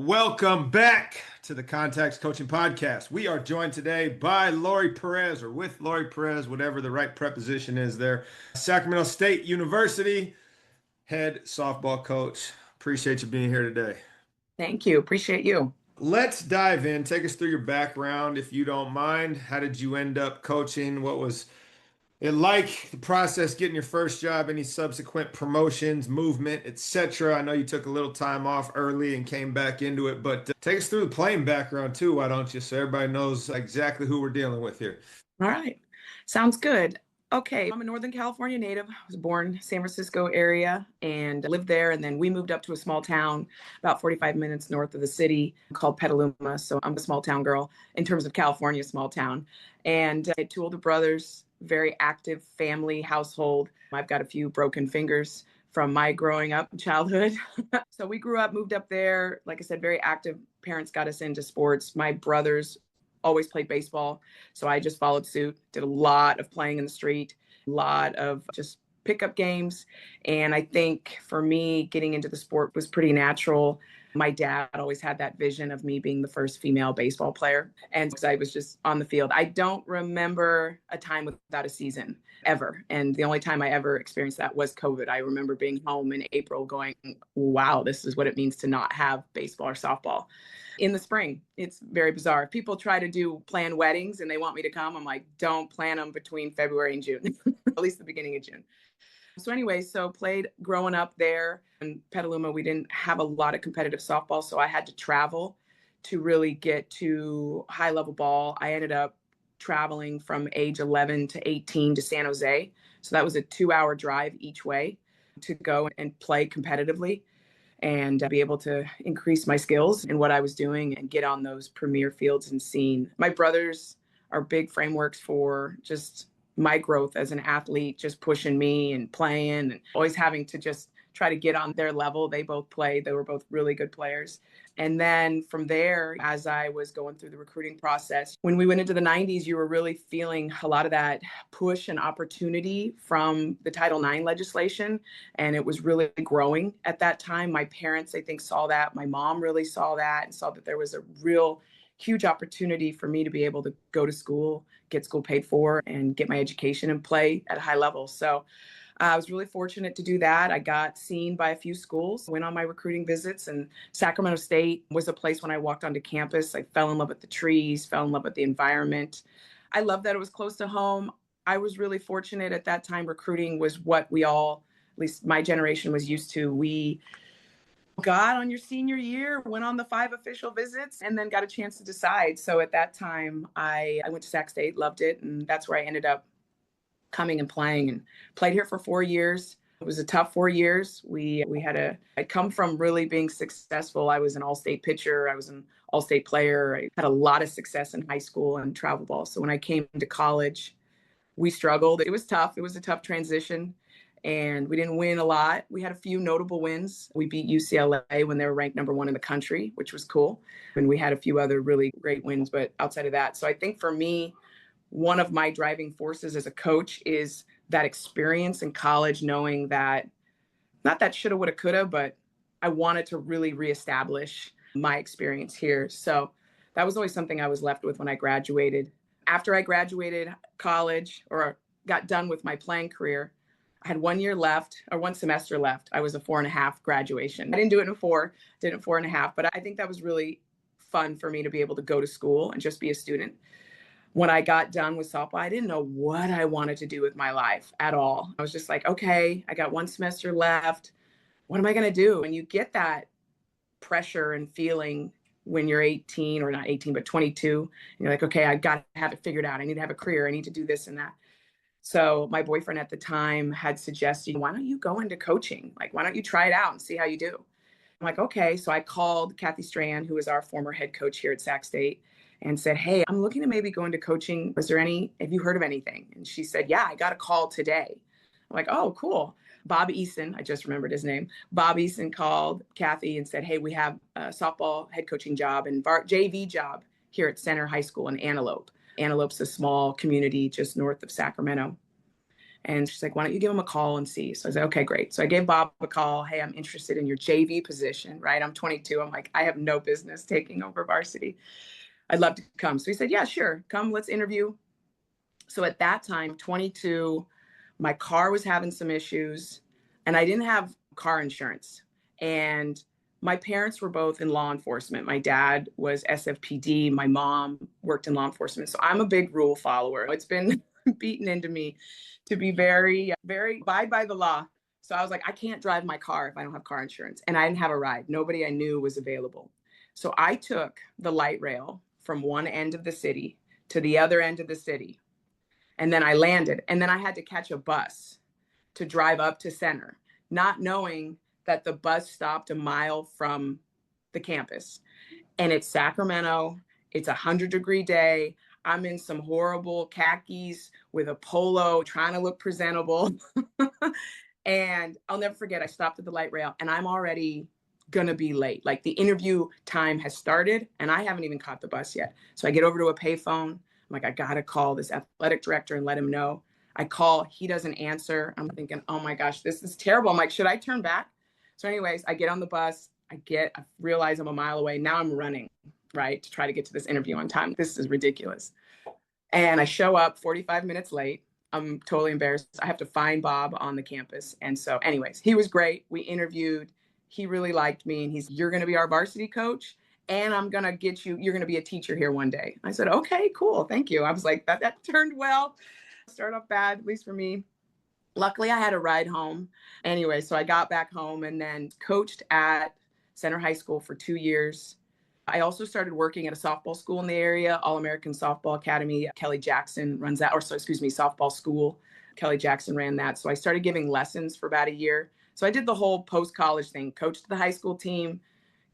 Welcome back to the Context Coaching Podcast. We are joined today by Lori Perez, or with Lori Perez, whatever the right preposition is there. Sacramento State University head softball coach. Appreciate you being here today. Thank you. Appreciate you. Let's dive in. Take us through your background, if you don't mind. How did you end up coaching? What was it like, the process, getting your first job, any subsequent promotions, movement, etc.? I know you took a little time off early and came back into it, but take us through the playing background too, why don't you, so everybody knows exactly who we're dealing with here. All right. Sounds good. Okay. I'm a Northern California native. I was born San Francisco area and lived there. And then we moved up to a small town about 45 minutes north of the city called Petaluma. So I'm a small town girl in terms of California, small town. And I had two older brothers, very active family household. I've got a few broken fingers from my growing up childhood. So we grew up, moved up there. Like I said, very active. Parents got us into sports. My brothers always played baseball. So I just followed suit, did a lot of playing in the street, a lot of just pickup games. And I think for me, getting into the sport was pretty natural. My dad always had that vision of me being the first female baseball player. And I was just on the field. I don't remember a time without a season ever. And the only time I ever experienced that was COVID. I remember being home in April going, wow, this is what it means to not have baseball or softball in the spring. It's very bizarre. People try to plan weddings and they want me to come. I'm like, don't plan them between February and June, at least the beginning of June. So anyway, played growing up there in Petaluma. We didn't have a lot of competitive softball, so I had to travel to really get to high level ball. I ended up traveling from age 11 to 18 to San Jose. So that was a 2-hour drive each way to go and play competitively and be able to increase my skills in what I was doing and get on those premier fields and scene. My brothers are big frameworks for just my growth as an athlete, just pushing me and playing and always having to just try to get on their level. They both played. They were both really good players. And then from there, as I was going through the recruiting process, when we went into the 90s, you were really feeling a lot of that push and opportunity from the Title IX legislation. And it was really growing at that time. My parents, I think, saw that. My mom really saw that and saw that there was a real huge opportunity for me to be able to go to school, get school paid for, and get my education and play at a high level. So I was really fortunate to do that. I got seen by a few schools, went on my recruiting visits, and Sacramento State was a place when I walked onto campus. I fell in love with the trees, fell in love with the environment. I loved that it was close to home. I was really fortunate at that time. Recruiting was what we all, at least my generation, was used to. We got on your senior year, went on the 5 official visits, and then got a chance to decide. So at that time, I went to Sac State, loved it, and that's where I ended up coming and playing, and played here for 4 years. It was a tough 4 years. I'd come from really being successful. I was an all-state pitcher. I was an all-state player. I had a lot of success in high school and travel ball. So when I came to college, we struggled. It was tough. It was a tough transition, and we didn't win a lot. We had a few notable wins. We beat UCLA when they were ranked number 1 in the country, which was cool. And we had a few other really great wins, but outside of that. So I think for me, one of my driving forces as a coach is that experience in college, knowing that, not that shoulda, woulda, coulda, but I wanted to really reestablish my experience here. So that was always something I was left with when I graduated. After I graduated college or got done with my playing career, I had 1 year left, or 1 semester left. I was a 4.5 graduation. I didn't do it in 4, did it in 4.5, but I think that was really fun for me to be able to go to school and just be a student. When I got done with softball, I didn't know what I wanted to do with my life at all. I was just like, okay, I got 1 semester left. What am I going to do? And you get that pressure and feeling when you're 18, or not 18, but 22. And you're like, okay, I got to have it figured out. I need to have a career. I need to do this and that. So my boyfriend at the time had suggested, why don't you go into coaching? Like, why don't you try it out and see how you do? I'm like, okay. So I called Kathy Strand, who is our former head coach here at Sac State, and said, hey, I'm looking to maybe go into coaching. Have you heard of anything? And she said, yeah, I got a call today. I'm like, oh, cool. Bob Eason, I just remembered his name. Bob Eason called Kathy and said, hey, we have a softball head coaching job and JV job here at Center High School in Antelope. Antelope's a small community just north of Sacramento. And she's like, why don't you give him a call and see? So I said, okay, great. So I gave Bob a call. Hey, I'm interested in your JV position, right? I'm 22. I'm like, I have no business taking over varsity. I'd love to come. So he said, yeah, sure. Come, let's interview. So at that time, 22, my car was having some issues and I didn't have car insurance. And my parents were both in law enforcement. My dad was SFPD. My mom worked in law enforcement. So I'm a big rule follower. It's been beaten into me to be very, very abide by the law. So I was like, I can't drive my car if I don't have car insurance. And I didn't have a ride. Nobody I knew was available. So I took the light rail from one end of the city to the other end of the city. And then I landed. And then I had to catch a bus to drive up to center, not knowing that the bus stopped a mile from the campus. And it's Sacramento. It's a 100-degree day. I'm in some horrible khakis with a polo, trying to look presentable. And I'll never forget, I stopped at the light rail and I'm already going to be late. Like the interview time has started and I haven't even caught the bus yet. So I get over to a payphone. I'm like, I got to call this athletic director and let him know. I call, he doesn't answer. I'm thinking, oh my gosh, this is terrible. I'm like, should I turn back? So anyways, I get on the bus. I realize I'm a mile away. Now I'm running, right, to try to get to this interview on time. This is ridiculous. And I show up 45 minutes late. I'm totally embarrassed. I have to find Bob on the campus. And so anyways, he was great. We interviewed. He really liked me. And you're going to be our varsity coach. And I'm going to get you, you're going to be a teacher here one day. I said, okay, cool. Thank you. I was like, that turned well. Start off bad, at least for me. Luckily, I had a ride home. Anyway, so I got back home and then coached at Center High School for 2 years. I also started working at a softball school in the area, All-American Softball Academy. Kelly Jackson runs that, softball school. Kelly Jackson ran that. So I started giving lessons for about a year. So I did the whole post-college thing, coached the high school team,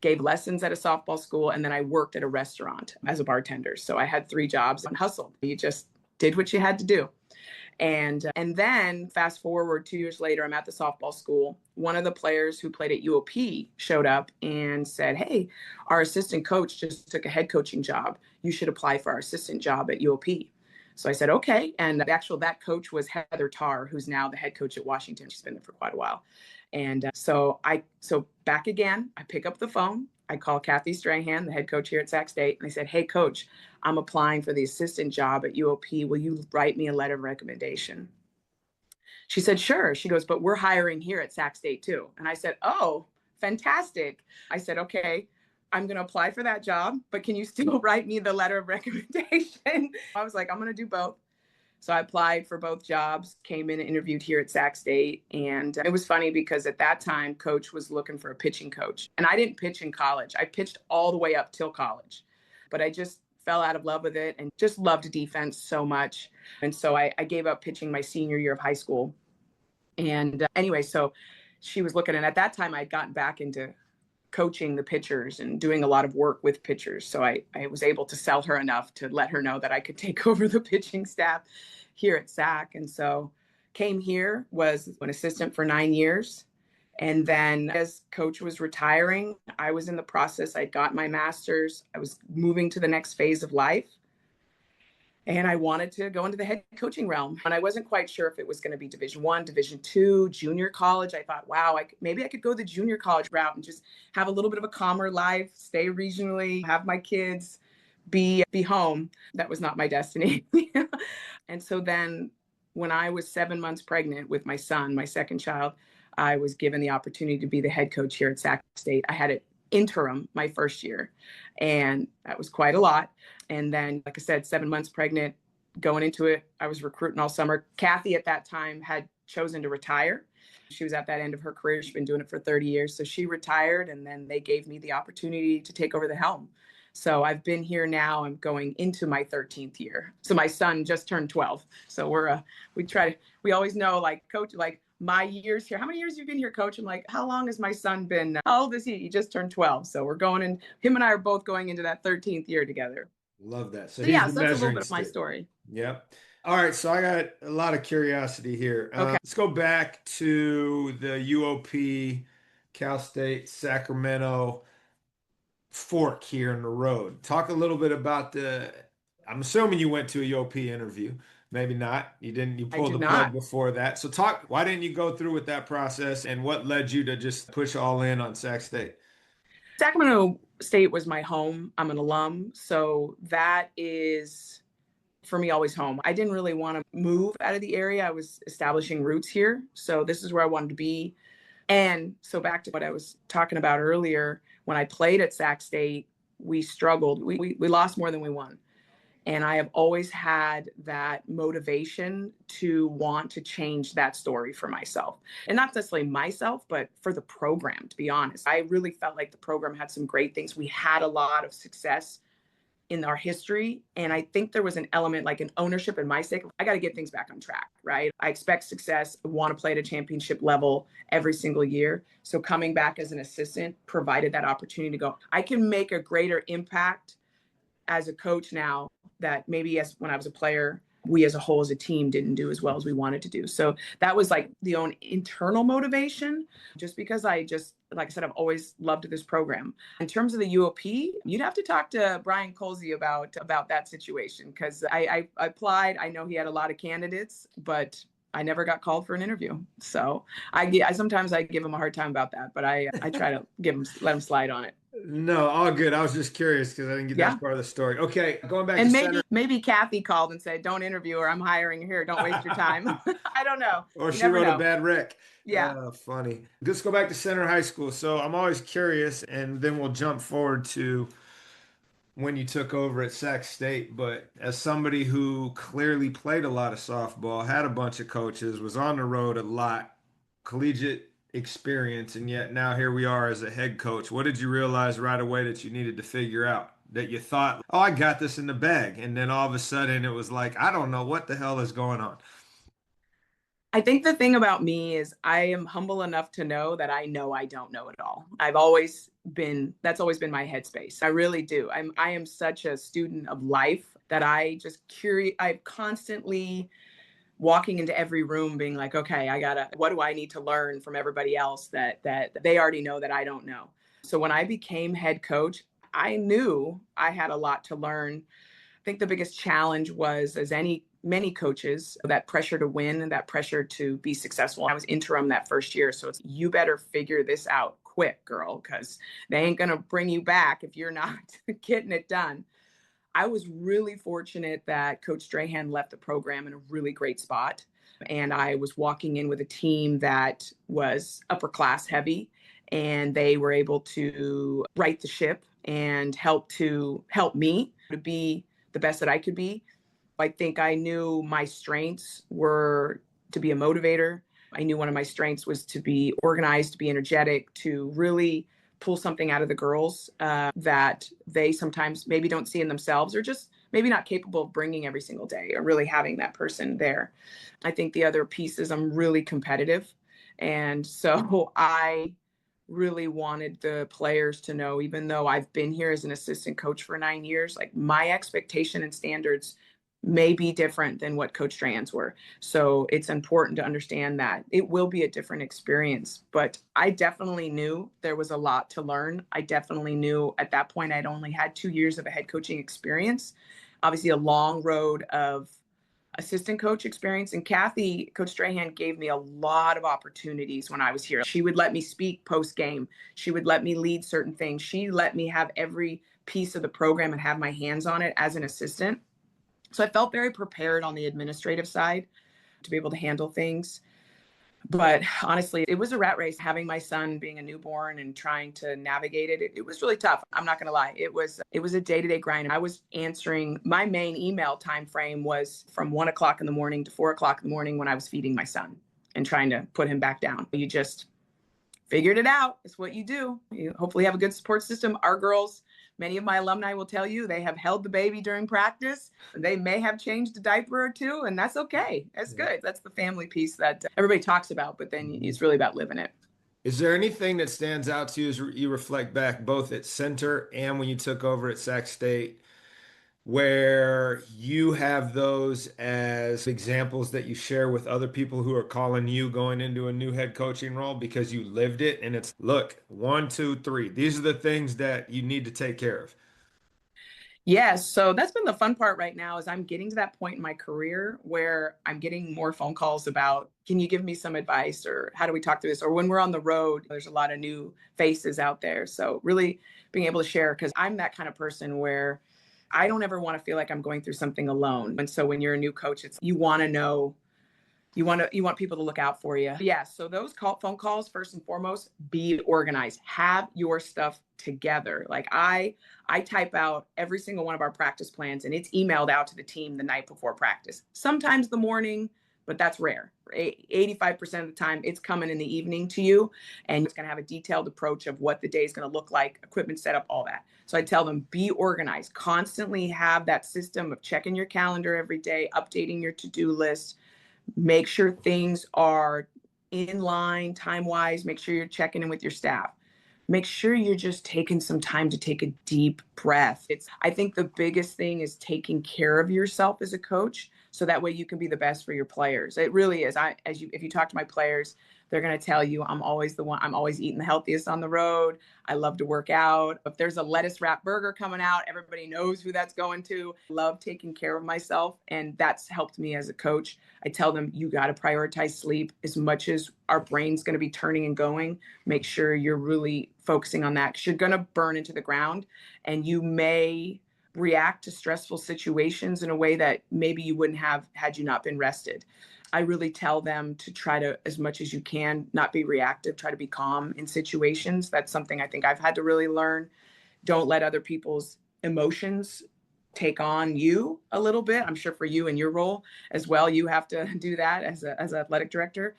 gave lessons at a softball school, and then I worked at a restaurant as a bartender. So I had 3 jobs and hustled. You just did what you had to do. And then fast forward 2 years later, I'm at the softball school. One of the players who played at UOP showed up and said, hey, our assistant coach just took a head coaching job. You should apply for our assistant job at UOP. So I said, okay. And that coach was Heather Tarr, who's now the head coach at Washington. She's been there for quite a while. And so back again, I pick up the phone. I call Kathy Strahan, the head coach here at Sac State. And I said, hey, coach, I'm applying for the assistant job at UOP. Will you write me a letter of recommendation? She said, sure. She goes, but we're hiring here at Sac State too. And I said, oh, fantastic. I said, okay, I'm going to apply for that job, but can you still write me the letter of recommendation? I was like, I'm going to do both. So I applied for both jobs, came in and interviewed here at Sac State. And it was funny because at that time, coach was looking for a pitching coach. And I didn't pitch in college. I pitched all the way up till college. But I just fell out of love with it and just loved defense so much. And so I gave up pitching my senior year of high school. And anyway, so she was looking. And at that time, I had gotten back into coaching the pitchers and doing a lot of work with pitchers. So I was able to sell her enough to let her know that I could take over the pitching staff here at SAC. And so came here, was an assistant for 9 years. And then as coach was retiring, I was in the process. I got my master's. I was moving to the next phase of life. And I wanted to go into the head coaching realm. And I wasn't quite sure if it was going to be Division I, Division II, junior college. I thought, wow, maybe I could go the junior college route and just have a little bit of a calmer life, stay regionally, have my kids, be home. That was not my destiny. And so then when I was 7 months pregnant with my son, my second child, I was given the opportunity to be the head coach here at Sac State. I had it interim my first year, and that was quite a lot. And then, like I said, 7 months pregnant, going into it, I was recruiting all summer. Kathy at that time had chosen to retire. She was at that end of her career. She'd been doing it for 30 years. So she retired, and then they gave me the opportunity to take over the helm. So I've been here now. I'm going into my 13th year. So my son just turned 12. So we always know, like, coach, like, my years here. How many years have you been here, coach? I'm like, how long has my son been? How old is he? He just turned 12. So we're going in, him and I are both going into that 13th year together. Love that. So yeah, so that's a little bit of my story. Yep. All right. So I got a lot of curiosity here. Okay. Let's go back to the UOP, Cal State, Sacramento fork here in the road. Talk a little bit about I'm assuming you went to a UOP interview. Maybe not. You didn't, you I pulled did the plug not. before that. So talk, why didn't you go through with that process and what led you to just push all in on Sac State? Sacramento State was my home. I'm an alum. So that is for me always home. I didn't really want to move out of the area. I was establishing roots here. So this is where I wanted to be. And so back to what I was talking about earlier, when I played at Sac State, we struggled. We lost more than we won. And I have always had that motivation to want to change that story for myself. And not necessarily myself, but for the program, to be honest. I really felt like the program had some great things. We had a lot of success in our history. And I think there was an element like an ownership in my sake. I got to get things back on track, right? I expect success, I want to play at a championship level every single year. So coming back as an assistant provided that opportunity to go, I can make a greater impact as a coach now that maybe as when I was a player, we as a whole as a team didn't do as well as we wanted to do. So that was like the own internal motivation, just because I just, like I said, I've always loved this program. In terms of the UOP, you'd have to talk to Brian Colsey about that situation because I applied. I know he had a lot of candidates, but I never got called for an interview. So I sometimes I give him a hard time about that, but I try to let him slide on it. No, all good. I was just curious because I didn't get Yeah. that part of the story. Okay, going back to And center, maybe Kathy called and said, "Don't interview her. I'm hiring her here. Don't waste your time." I don't know. or You she never wrote a know. bad rec. Yeah. Funny. Let's go back to center high school. So I'm always curious, and then we'll jump forward to when you took over at Sac State. But as somebody who clearly played a lot of softball, had a bunch of coaches, was on the road a lot, collegiate experience, and yet now here we are as a head coach. What did you realize right away that you needed to figure out? That you thought, oh, I got this in the bag. And then all of a sudden it was like, I don't know what the hell is going on. I think the thing about me is I am humble enough to know I don't know it all. That's always been my headspace. I really do. I am such a student of life that I'm constantly walking into every room being like, okay, what do I need to learn from everybody else that they already know that I don't know? So when I became head coach, I knew I had a lot to learn. I think the biggest challenge was, as many coaches, that pressure to win and that pressure to be successful. I was interim that first year, so it's you better figure this out quick, girl, because they ain't gonna bring you back if you're not getting it done. I was really fortunate that Coach Strahan left the program in a really great spot. And I was walking in with a team that was upper class heavy, and they were able to right the ship and help me to be the best that I could be. I think I knew my strengths were to be a motivator. I knew one of my strengths was to be organized, to be energetic, to really pull something out of the girls that they sometimes maybe don't see in themselves or just maybe not capable of bringing every single day or really having that person there. I think the other piece is I'm really competitive. And so I really wanted the players to know, even though I've been here as an assistant coach for 9 years, like my expectation and standards may be different than what Coach Strands were. So it's important to understand that it will be a different experience. But I definitely knew there was a lot to learn. I definitely knew at that point I'd only had 2 years of a head coaching experience, obviously a long road of assistant coach experience. And Coach Strahan gave me a lot of opportunities when I was here. She would let me speak post game. She would let me lead certain things. She let me have every piece of the program and have my hands on it as an assistant. So I felt very prepared on the administrative side to be able to handle things. But honestly, it was a rat race having my son being a newborn and trying to navigate it. It was really tough. I'm not going to lie. It was a day-to-day grind. I was answering, my main email time frame was from 1 o'clock in the morning to 4 o'clock in the morning when I was feeding my son and trying to put him back down. You just figured it out. It's what you do. You hopefully have a good support system. Our girls, many of my alumni will tell you they have held the baby during practice. They may have changed a diaper or two, and that's okay. That's good. That's the family piece that everybody talks about, but then it's really about living it. Is there anything that stands out to you as you reflect back, both at center and when you took over at Sac State, where you have those as examples that you share with other people who are calling you going into a new head coaching role because you lived it and it's, look, one, two, three. These are the things that you need to take care of. Yes. So that's been the fun part right now is I'm getting to that point in my career where I'm getting more phone calls about, can you give me some advice or how do we talk through this? Or when we're on the road, there's a lot of new faces out there. So really being able to share, because I'm that kind of person where I don't ever want to feel like I'm going through something alone. And so when you're a new coach, it's you want to know you want people to look out for you. Yeah. So those phone calls, first and foremost, be organized. Have your stuff together. Like I type out every single one of our practice plans and it's emailed out to the team the night before practice. Sometimes the morning, but that's rare. 85% of the time it's coming in the evening to you, and it's going to have a detailed approach of what the day is going to look like, equipment setup, all that. So I tell them, be organized, constantly have that system of checking your calendar every day, updating your to-do list, make sure things are in line time wise, make sure you're checking in with your staff, make sure you're just taking some time to take a deep breath. I think the biggest thing is taking care of yourself as a coach so that way you can be the best for your players. It really is. If you talk to my players, they're going to tell you I'm always the one. I'm always eating the healthiest on the road. I love to work out. If there's a lettuce wrap burger coming out, everybody knows who that's going to. I love taking care of myself, and that's helped me as a coach. I tell them you got to prioritize sleep as much as our brain's going to be turning and going. Make sure you're really focusing on that, because you're going to burn into the ground, and you may react to stressful situations in a way that maybe you wouldn't have had you not been rested. I really tell them to try to, as much as you can, not be reactive, try to be calm in situations. That's something I think I've had to really learn. Don't let other people's emotions take on you a little bit. I'm sure for you in your role as well, you have to do that as an athletic director.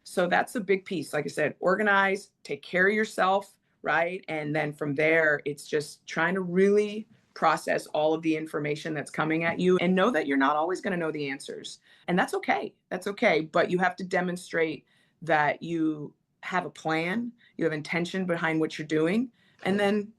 So that's a big piece. Like I said, organize, take care of yourself, right? And then from there, it's just trying to really process all of the information that's coming at you and know that you're not always going to know the answers. And that's okay. That's okay. But you have to demonstrate that you have a plan, you have intention behind what you're doing. And then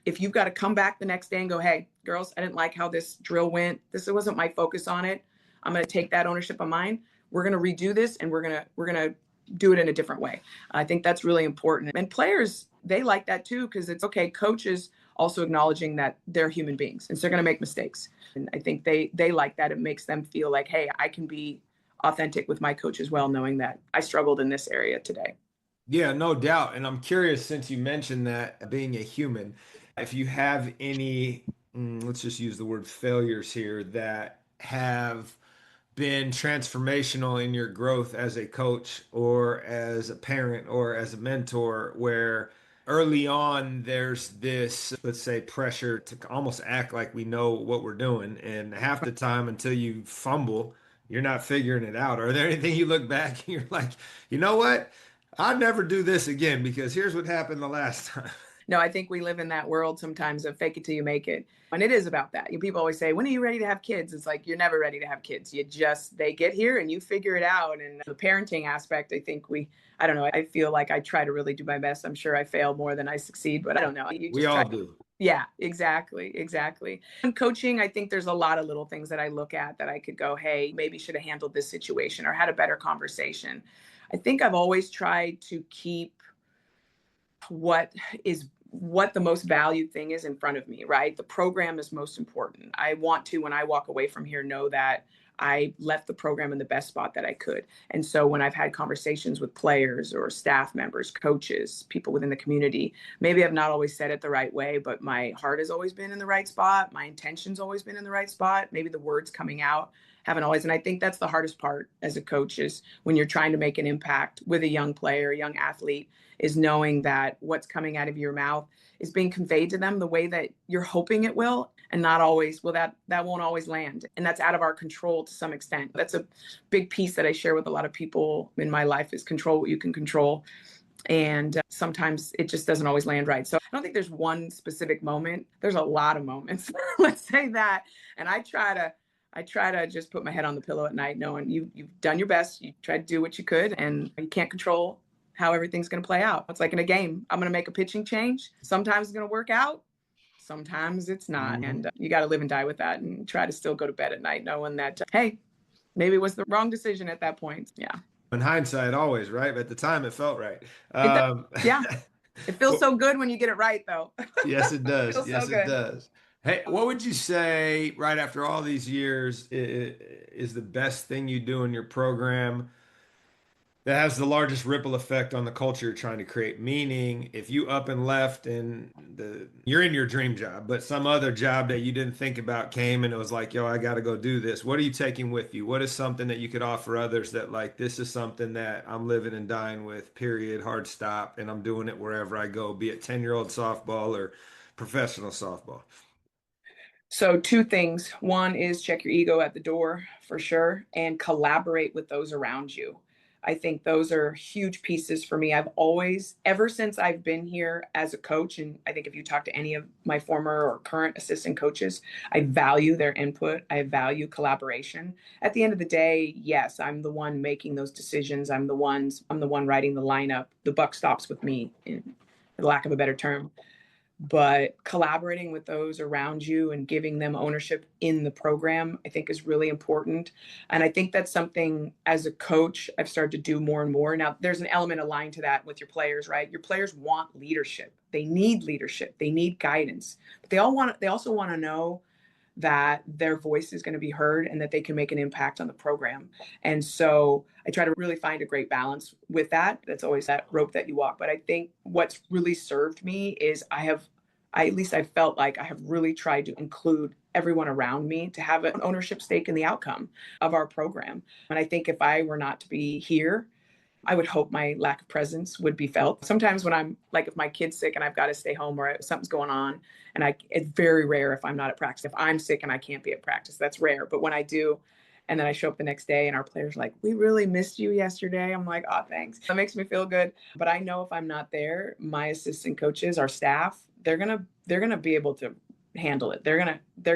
if you've got to come back the next day and go, hey, girls, I didn't like how this drill went. This wasn't my focus on it. I'm going to take that ownership of mine. We're going to redo this, and we're going to do it in a different way. I think that's really important. And players, they like that too, because it's okay. Coaches also acknowledging that they're human beings and so they're going to make mistakes. And I think they like that. It makes them feel like, hey, I can be authentic with my coach as well, knowing that I struggled in this area today. Yeah, no doubt. And I'm curious, since you mentioned that being a human, if you have any, let's just use the word failures here, that have been transformational in your growth as a coach or as a parent or as a mentor, where early on there's this, let's say, pressure to almost act like we know what we're doing. And half the time until you fumble, you're not figuring it out. Are there anything you look back and you're like, you know what? I'd never do this again because here's what happened the last time. No, I think we live in that world sometimes of fake it till you make it. And it is about that. People always say, when are you ready to have kids? It's like, you're never ready to have kids. They get here and you figure it out. And the parenting aspect, I think I don't know. I feel like I try to really do my best. I'm sure I fail more than I succeed, but I don't know. You We just try. all do. Yeah, exactly. Exactly. And coaching, I think there's a lot of little things that I look at that I could go, hey, maybe should have handled this situation or had a better conversation. I think I've always tried to keep what the most valued thing is in front of me, right? The program is most important. I want to, when I walk away from here, know that I left the program in the best spot that I could. And so when I've had conversations with players or staff members, coaches, people within the community, maybe I've not always said it the right way, but my heart has always been in the right spot. My intention's always been in the right spot. Maybe the words coming out haven't always. And I think that's the hardest part as a coach, is when you're trying to make an impact with a young player, a young athlete, is knowing that what's coming out of your mouth is being conveyed to them the way that you're hoping it will, and not always. Well, that won't always land, and that's out of our control to some extent. That's a big piece that I share with a lot of people in my life, is control what you can control. And sometimes it just doesn't always land right. So I don't think there's one specific moment. There's a lot of moments. Let's say that. And I try to just put my head on the pillow at night, knowing you've done your best. You tried to do what you could, and you can't control how everything's going to play out. It's like in a game. I'm going to make a pitching change. Sometimes it's going to work out. Sometimes it's not. Mhm. And you got to live and die with that, and try to still go to bed at night knowing that, hey, maybe it was the wrong decision at that point. Yeah. In hindsight, always, right? But at the time, it felt right. It does. Yeah. It feels Well, so good when you get it right, though. yes, it It does. feels so Yes, it good. does. Hey, what would you say right after all these years is the best thing you do in your program that has the largest ripple effect on the culture you're trying to create? Meaning, if you up and left and you're in your dream job, but some other job that you didn't think about came and it was like, yo, I got to go do this. What are you taking with you? What is something that you could offer others that like this is something that I'm living and dying with, period, hard stop, and I'm doing it wherever I go, be it 10-year-old softball or professional softball? So, two things. One is check your ego at the door for sure and collaborate with those around you. I think those are huge pieces for me. I've always, ever since I've been here as a coach, and I think if you talk to any of my former or current assistant coaches, I value their input. I value collaboration. At the end of the day, yes, I'm the one making those decisions. I'm the one writing the lineup. The buck stops with me, for lack of a better term, but collaborating with those around you and giving them ownership in the program, I think is really important. And I think that's something as a coach I've started to do more and more. Now, there's an element aligned to that with your players, right? Your players want leadership. They need leadership. They need guidance. But they also want to know that their voice is going to be heard and that they can make an impact on the program. And so I try to really find a great balance with that. That's always that rope that you walk. But I think what's really served me is at least I felt like I have really tried to include everyone around me to have an ownership stake in the outcome of our program. And I think if I were not to be here, I would hope my lack of presence would be felt. Sometimes when I'm like, if my kid's sick and I've got to stay home or something's going on, and it's very rare if I'm not at practice. If I'm sick and I can't be at practice, that's rare. But when I do, and then I show up the next day and our players are like, we really missed you yesterday. I'm like, oh, thanks. That makes me feel good. But I know if I'm not there, my assistant coaches, our staff, they're gonna be able to handle it. They're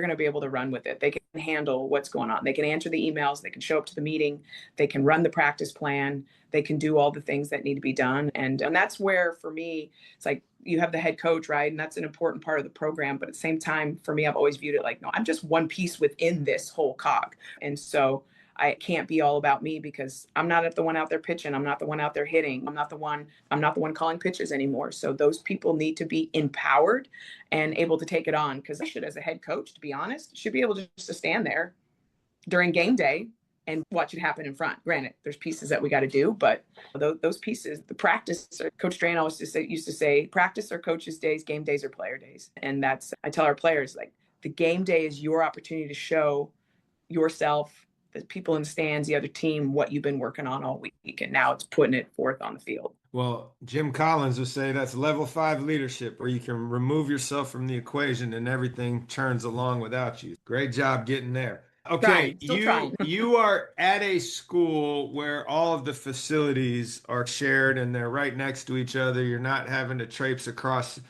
gonna be able to run with it. They can handle what's going on. They can answer the emails. They can show up to the meeting. They can run the practice plan. They can do all the things that need to be done. And that's where for me, it's like you have the head coach, right? And that's an important part of the program. But at the same time, for me, I've always viewed it like, no, I'm just one piece within this whole cog. And so I can't be all about me because I'm not the one out there pitching. I'm not the one out there hitting. I'm not the one calling pitches anymore. So those people need to be empowered and able to take it on. Because I should, as a head coach, to be honest, should be able just to stand there during game day and watch it happen in front. Granted, there's pieces that we got to do, but those pieces, the practice, Coach Drain always used to say, practice are coaches' days, game days are player days. And I tell our players, like, the game day is your opportunity to show yourself, the people in the stands, the other team, what you've been working on all week. And now it's putting it forth on the field. Well, Jim Collins would say that's level 5 leadership, where you can remove yourself from the equation and everything turns along without you. Great job getting there. Okay, Still you trying. you are at a school where all of the facilities are shared and they're right next to each other. You're not having to traipse across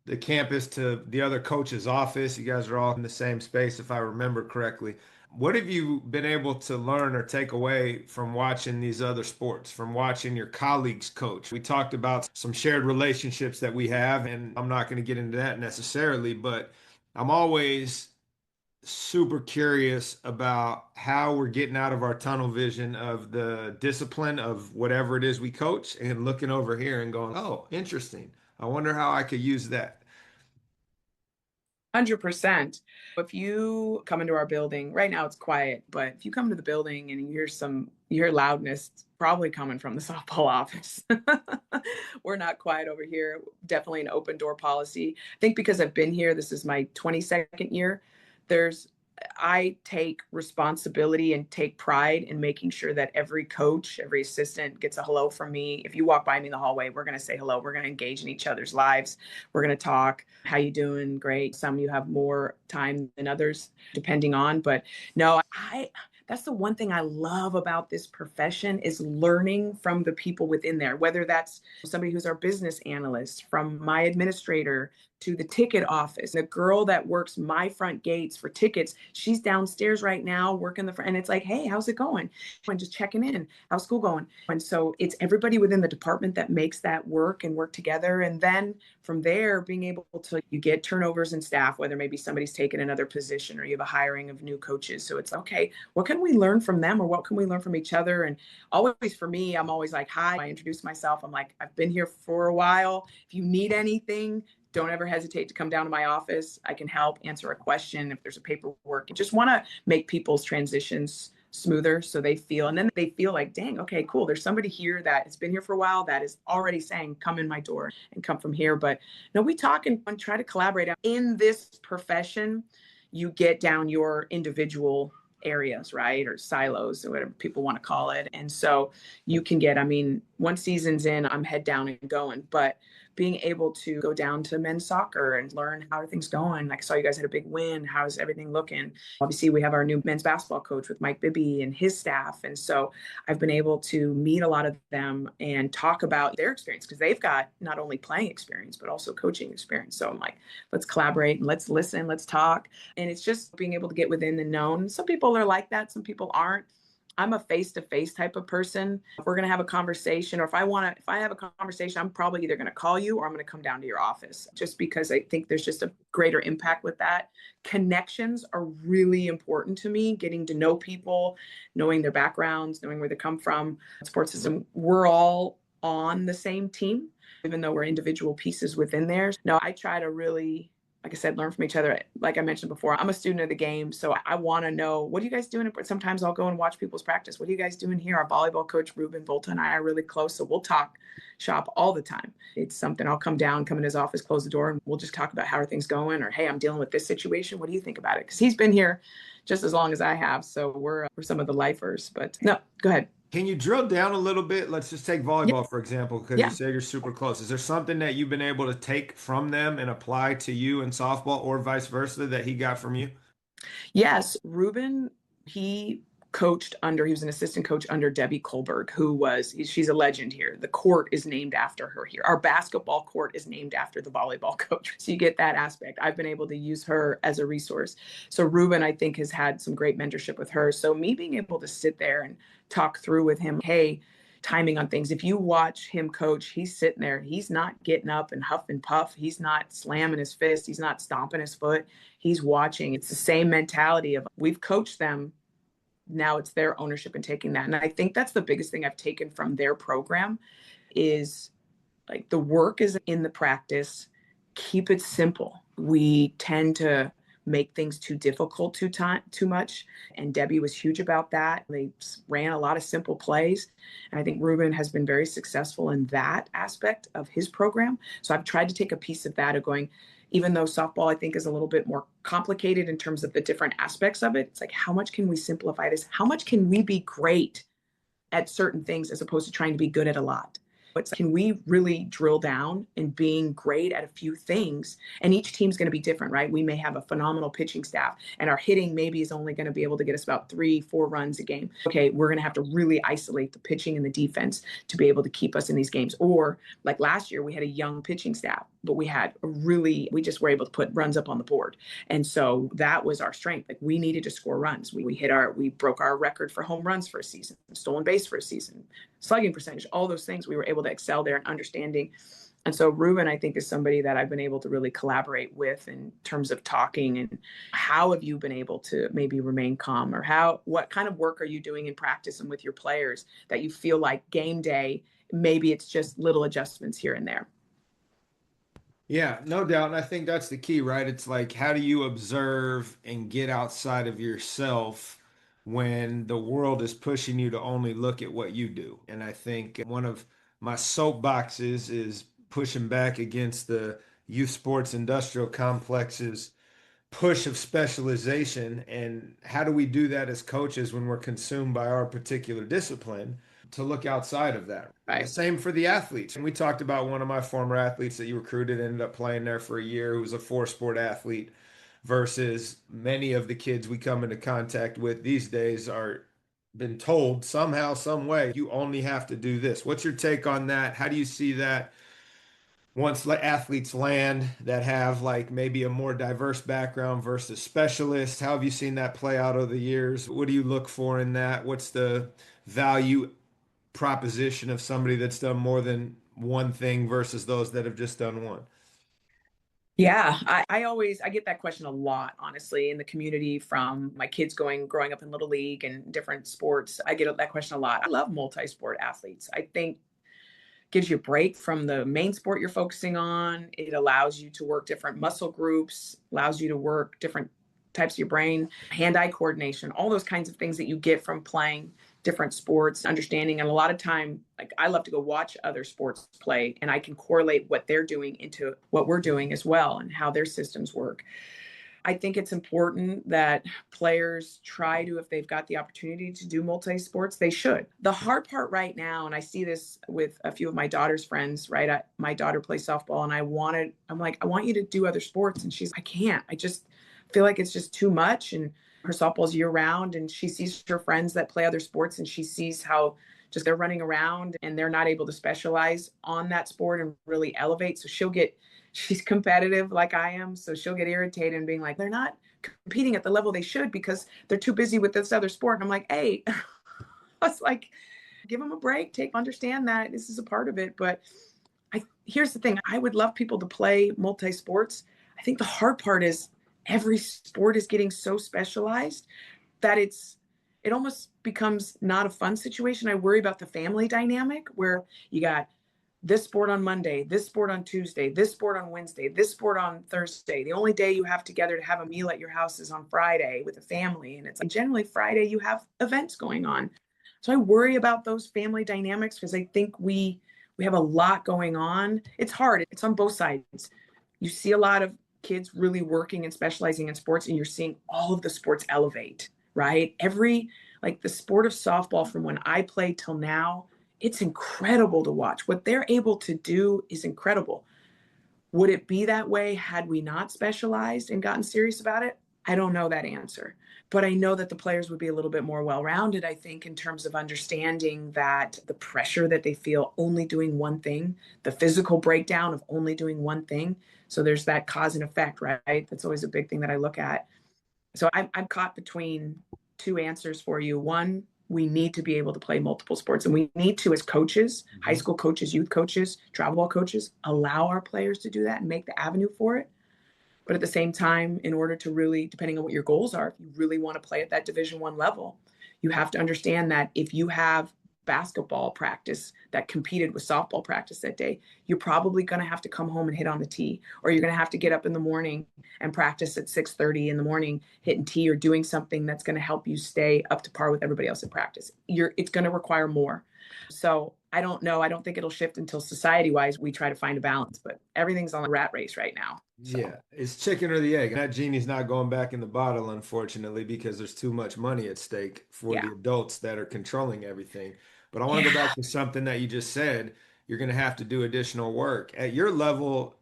the campus to the other coach's office. You guys are all in the same space, if I remember correctly. What have you been able to learn or take away from watching these other sports, from watching your colleagues coach? We talked about some shared relationships that we have, and I'm not going to get into that necessarily, but I'm always super curious about how we're getting out of our tunnel vision of the discipline of whatever it is we coach and looking over here and going, oh, interesting. I wonder how I could use that. 100%. If you come into our building, right now it's quiet, but if you come to the building and you hear loudness, it's probably coming from the softball office. We're not quiet over here. Definitely an open door policy. I think because I've been here, this is my 22nd year. There's I take responsibility and take pride in making sure that every coach, every assistant gets a hello from me. If you walk by me in the hallway, we're going to say hello. We're going to engage in each other's lives. We're going to talk. How you doing? Great. Some of you have more time than others, depending on. But no, that's the one thing I love about this profession is learning from the people within there, whether that's somebody who's our business analyst, from my administrator to the ticket office. The girl that works my front gates for tickets, she's downstairs right now working the front. And it's like, hey, how's it going? And just checking in. How's school going? And so it's everybody within the department that makes that work and work together. And then from there, being able to, you get turnovers in staff, whether maybe somebody's taken another position or you have a hiring of new coaches. So it's okay, what can we learn from them or what can we learn from each other? And always for me, I'm always like, hi, I introduce myself. I'm like, I've been here for a while. If you need anything, don't ever hesitate to come down to my office. I can help answer a question if there's a paperwork. I just want to make people's transitions smoother so they feel, and then they feel like, dang, okay, cool. There's somebody here that has been here for a while that is already saying, come in my door and come from here. But no, we talk and try to collaborate. In this profession, you get down your individual areas, right? Or silos or whatever people want to call it. And so you can get, I mean, once season's in, I'm head down and going, but being able to go down to men's soccer and learn how are things going. Like I saw you guys had a big win. How's everything looking? Obviously we have our new men's basketball coach with Mike Bibby and his staff. And so I've been able to meet a lot of them and talk about their experience because they've got not only playing experience, but also coaching experience. So I'm like, let's collaborate and let's listen, let's talk. And it's just being able to get within the known. Some people are like that. Some people aren't. I'm a face-to-face type of person. If we're going to have a conversation, or if I have a conversation, I'm probably either going to call you or I'm going to come down to your office just because I think there's just a greater impact with that. Connections are really important to me, getting to know people, knowing their backgrounds, knowing where they come from. Sports system, we're all on the same team, even though we're individual pieces within there. No, I try to really, like I said, learn from each other. Like I mentioned before, I'm a student of the game. So I want to know, what are you guys doing? Sometimes I'll go and watch people's practice. What are you guys doing here? Our volleyball coach, Ruben Volta, and I are really close. So we'll talk shop all the time. It's something I'll come down, come in his office, close the door, and we'll just talk about how are things going, or, hey, I'm dealing with this situation. What do you think about it? Because he's been here just as long as I have. So we're some of the lifers, but no, go ahead. Can you drill down a little bit? Let's just take Yeah. volleyball, for example, because you Yeah. say you're super close. Is there something that you've been able to take from them and apply to you in softball or vice versa that he got from you? Yes, Ruben, he he was an assistant coach under Debbie Kohlberg, she's a legend here. The court is named after her here. Our basketball court is named after the volleyball coach. So you get that aspect. I've been able to use her as a resource. So Ruben, I think, has had some great mentorship with her. So me being able to sit there and talk through with him, hey, timing on things. If you watch him coach, he's sitting there. He's not getting up and huff and puff. He's not slamming his fist. He's not stomping his foot. He's watching. It's the same mentality of, we've coached them. Now it's their ownership and taking that. And I think that's the biggest thing I've taken from their program is, like, the work is in the practice. Keep it simple. We tend to make things too difficult too much. And Debbie was huge about that. They ran a lot of simple plays. And I think Ruben has been very successful in that aspect of his program. So I've tried to take a piece of that of going, even though softball, I think, is a little bit more complicated in terms of the different aspects of it. It's like, how much can we simplify this? How much can we be great at certain things as opposed to trying to be good at a lot? It's, can we really drill down in being great at a few things? And each team's going to be different, right? We may have a phenomenal pitching staff and our hitting maybe is only going to be able to get us about 3-4 runs a game. Okay, we're going to have to really isolate the pitching and the defense to be able to keep us in these games. Or like last year, we had a young pitching staff, but we just were able to put runs up on the board. And so that was our strength. Like, we needed to score runs. We broke our record for home runs for a season, stolen base for a season, slugging percentage, all those things. We were able to excel there in understanding. And so Ruben, I think, is somebody that I've been able to really collaborate with in terms of talking. And how have you been able to maybe remain calm, or what kind of work are you doing in practice and with your players that you feel like game day, maybe it's just little adjustments here and there? Yeah, no doubt. And I think that's the key, right? It's like, how do you observe and get outside of yourself when the world is pushing you to only look at what you do? And I think one of my soapboxes is pushing back against the youth sports industrial complex's push of specialization. And how do we do that as coaches when we're consumed by our particular discipline, to look outside of that? Right. The same for the athletes. And we talked about one of my former athletes that you recruited, ended up playing there for a year, who was a four-sport athlete, versus many of the kids we come into contact with these days are been told somehow, some way, you only have to do this. What's your take on that? How do you see that once athletes land that have like maybe a more diverse background versus specialists? How have you seen that play out over the years? What do you look for in that? What's the value proposition of somebody that's done more than one thing versus those that have just done one? Yeah, I get that question a lot, honestly, in the community from my kids growing up in Little League and different sports. I get that question a lot. I love multi-sport athletes. I think gives you a break from the main sport you're focusing on. It allows you to work different muscle groups, allows you to work different types of your brain, hand-eye coordination, all those kinds of things that you get from playing different sports, understanding. And a lot of time, like, I love to go watch other sports play, and I can correlate what they're doing into what we're doing as well and how their systems work. I think it's important that players try to, if they've got the opportunity to do multi-sports, they should. The hard part right now, and I see this with a few of my daughter's friends, right? My daughter plays softball, and I'm like, I want you to do other sports. And she's, I can't. I just feel like it's just too much. And her softball's year round, and she sees her friends that play other sports, and she sees how just they're running around and they're not able to specialize on that sport and really elevate. So she's competitive like I am. So she'll get irritated and being like, they're not competing at the level they should because they're too busy with this other sport. And I'm like, hey, I was like, give them a break, understand that this is a part of it. But here's the thing. I would love people to play multi-sports. I think the hard part is every sport is getting so specialized that it almost becomes not a fun situation. I worry about the family dynamic where you got this sport on Monday, this sport on Tuesday, this sport on Wednesday, this sport on Thursday. The only day you have together to have a meal at your house is on Friday with a family. And it's like generally Friday you have events going on. So I worry about those family dynamics because I think we have a lot going on. It's hard. It's on both sides. You see a lot of kids really working and specializing in sports, and you're seeing all of the sports elevate, right? Like the sport of softball from when I played till now, it's incredible to watch. What they're able to do is incredible. Would it be that way had we not specialized and gotten serious about it? I don't know that answer. But I know that the players would be a little bit more well-rounded, I think, in terms of understanding that the pressure that they feel only doing one thing, the physical breakdown of only doing one thing. So there's that cause and effect, right? That's always a big thing that I look at. So I'm caught between two answers for you. One, we need to be able to play multiple sports, and we need to, as coaches, high school coaches, youth coaches, travel ball coaches, allow our players to do that and make the avenue for it. But at the same time, in order to really, depending on what your goals are, if you really want to play at that Division I level, you have to understand that if you have basketball practice that competed with softball practice that day, you're probably going to have to come home and hit on the tee, or you're going to have to get up in the morning and practice at 6:30 in the morning, hitting tee or doing something that's going to help you stay up to par with everybody else in practice. It's going to require more. So I don't know. I don't think it'll shift until society-wise we try to find a balance, but everything's on a rat race right now. So. Yeah, it's chicken or the egg. That genie's not going back in the bottle, unfortunately, because there's too much money at stake for the adults that are controlling everything. But I want to go back to something that you just said. You're going to have to do additional work. At your level,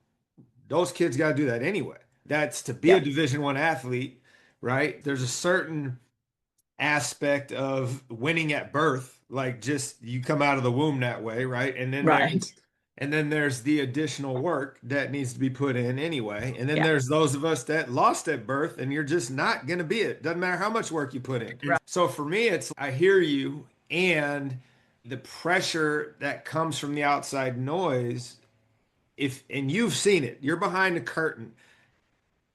those kids got to do that anyway. That's to be a Division I athlete, right? There's a certain aspect of winning at birth, like just you come out of the womb that way, right? And then there's the additional work that needs to be put in anyway. And then there's those of us that lost at birth, and you're just not going to be it. Doesn't matter how much work you put in. Right. So for me, I hear you, and the pressure that comes from the outside noise, and you've seen it, you're behind the curtain.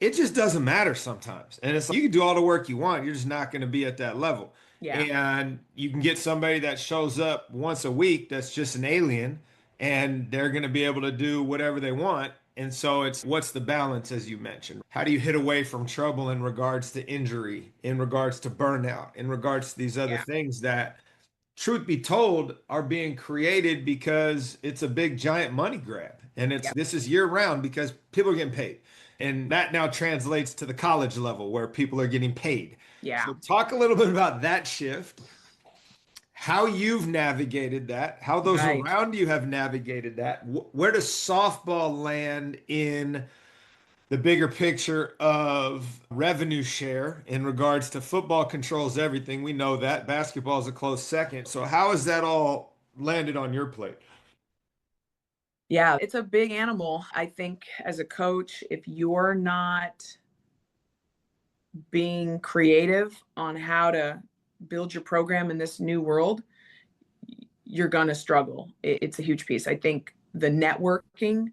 It just doesn't matter sometimes. And it's like, you can do all the work you want. You're just not going to be at that level. Yeah. And you can get somebody that shows up once a week that's just an alien, and they're going to be able to do whatever they want. And so it's what's the balance, as you mentioned? How do you hit away from trouble in regards to injury, in regards to burnout, in regards to these other things that, truth be told, are being created because it's a big giant money grab. And this is year round because people are getting paid. And that now translates to the college level where people are getting paid. Yeah. So talk a little bit about that shift, how you've navigated that, how those around you have navigated that. Where does softball land in the bigger picture of revenue share in regards to football controls everything? We know that. Basketball is a close second. So how has that all landed on your plate? Yeah, it's a big animal. I think as a coach, if you're not being creative on how to build your program in this new world, you're going to struggle. It's a huge piece. I think the networking,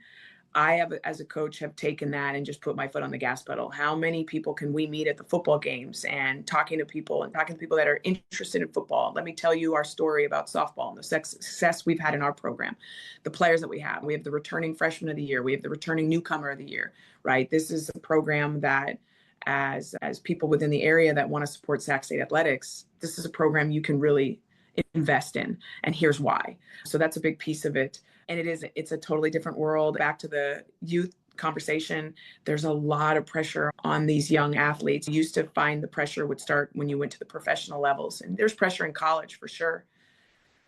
I have, as a coach, have taken that and just put my foot on the gas pedal. How many people can we meet at the football games and talking to people that are interested in football? Let me tell you our story about softball and the success we've had in our program, the players that we have. We have the returning freshman of the year. We have the returning newcomer of the year, right? This is a program that as people within the area that want to support Sac State athletics, this is a program you can really invest in. And here's why. So that's a big piece of it. And it's a totally different world. Back to the youth conversation, there's a lot of pressure on these young athletes. You used to find the pressure would start when you went to the professional levels. And there's pressure in college for sure.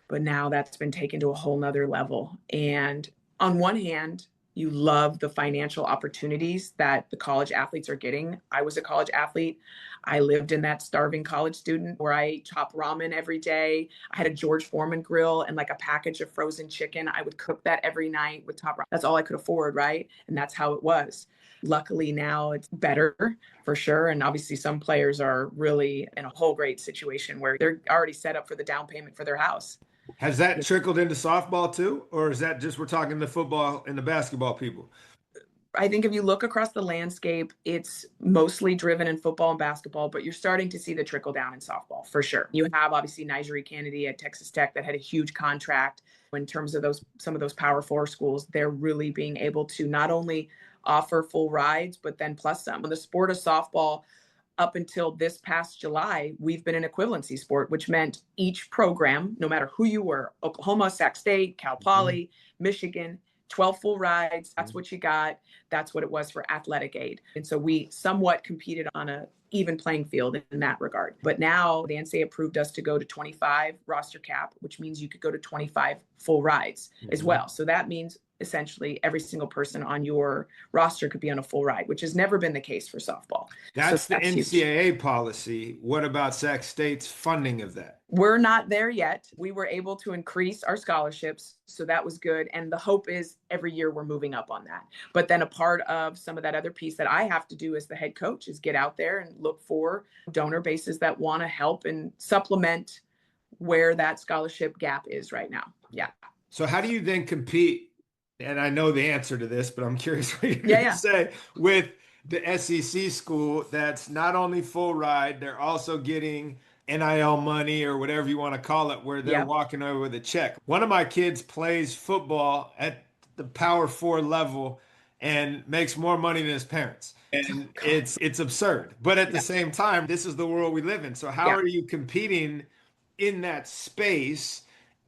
But now that's been taken to a whole nother level. And on one hand, you love the financial opportunities that the college athletes are getting. I was a college athlete. I lived in that starving college student where I ate chopped ramen every day. I had a George Foreman grill and like a package of frozen chicken. I would cook that every night with top ramen. That's all I could afford, right? And that's how it was. Luckily now it's better for sure. And obviously some players are really in a whole great situation where they're already set up for the down payment for their house. Has that trickled into softball too? Or is that just we're talking the football and the basketball people? I think if you look across the landscape, it's mostly driven in football and basketball, but you're starting to see the trickle down in softball for sure. You have obviously Nigeri Kennedy at Texas Tech that had a huge contract in terms of some of those Power Four schools. They're really being able to not only offer full rides, but then plus some. In the sport of softball, up until this past July, we've been an equivalency sport, which meant each program, no matter who you were, Oklahoma, Sac State, Cal Poly, Michigan, 12 full rides. That's what you got. That's what it was for athletic aid. And so we somewhat competed on a even playing field in that regard. But now the NCAA approved us to go to 25 roster cap, which means you could go to 25 full rides as well. So that means essentially every single person on your roster could be on a full ride, which has never been the case for softball. That's the NCAA policy. What about Sac State's funding of that? We're not there yet. We were able to increase our scholarships, so that was good. And the hope is every year we're moving up on that. But then a part of some of that other piece that I have to do as the head coach is get out there and look for donor bases that want to help and supplement where that scholarship gap is right now. Yeah. So how do you then compete? And I know the answer to this, but I'm curious what you're going to say with the SEC school that's not only full ride, they're also getting NIL money or whatever you want to call it, where they're walking over with a check. One of my kids plays football at the Power Four level and makes more money than his parents. And it's absurd. But at the same time, this is the world we live in. So how are you competing in that space?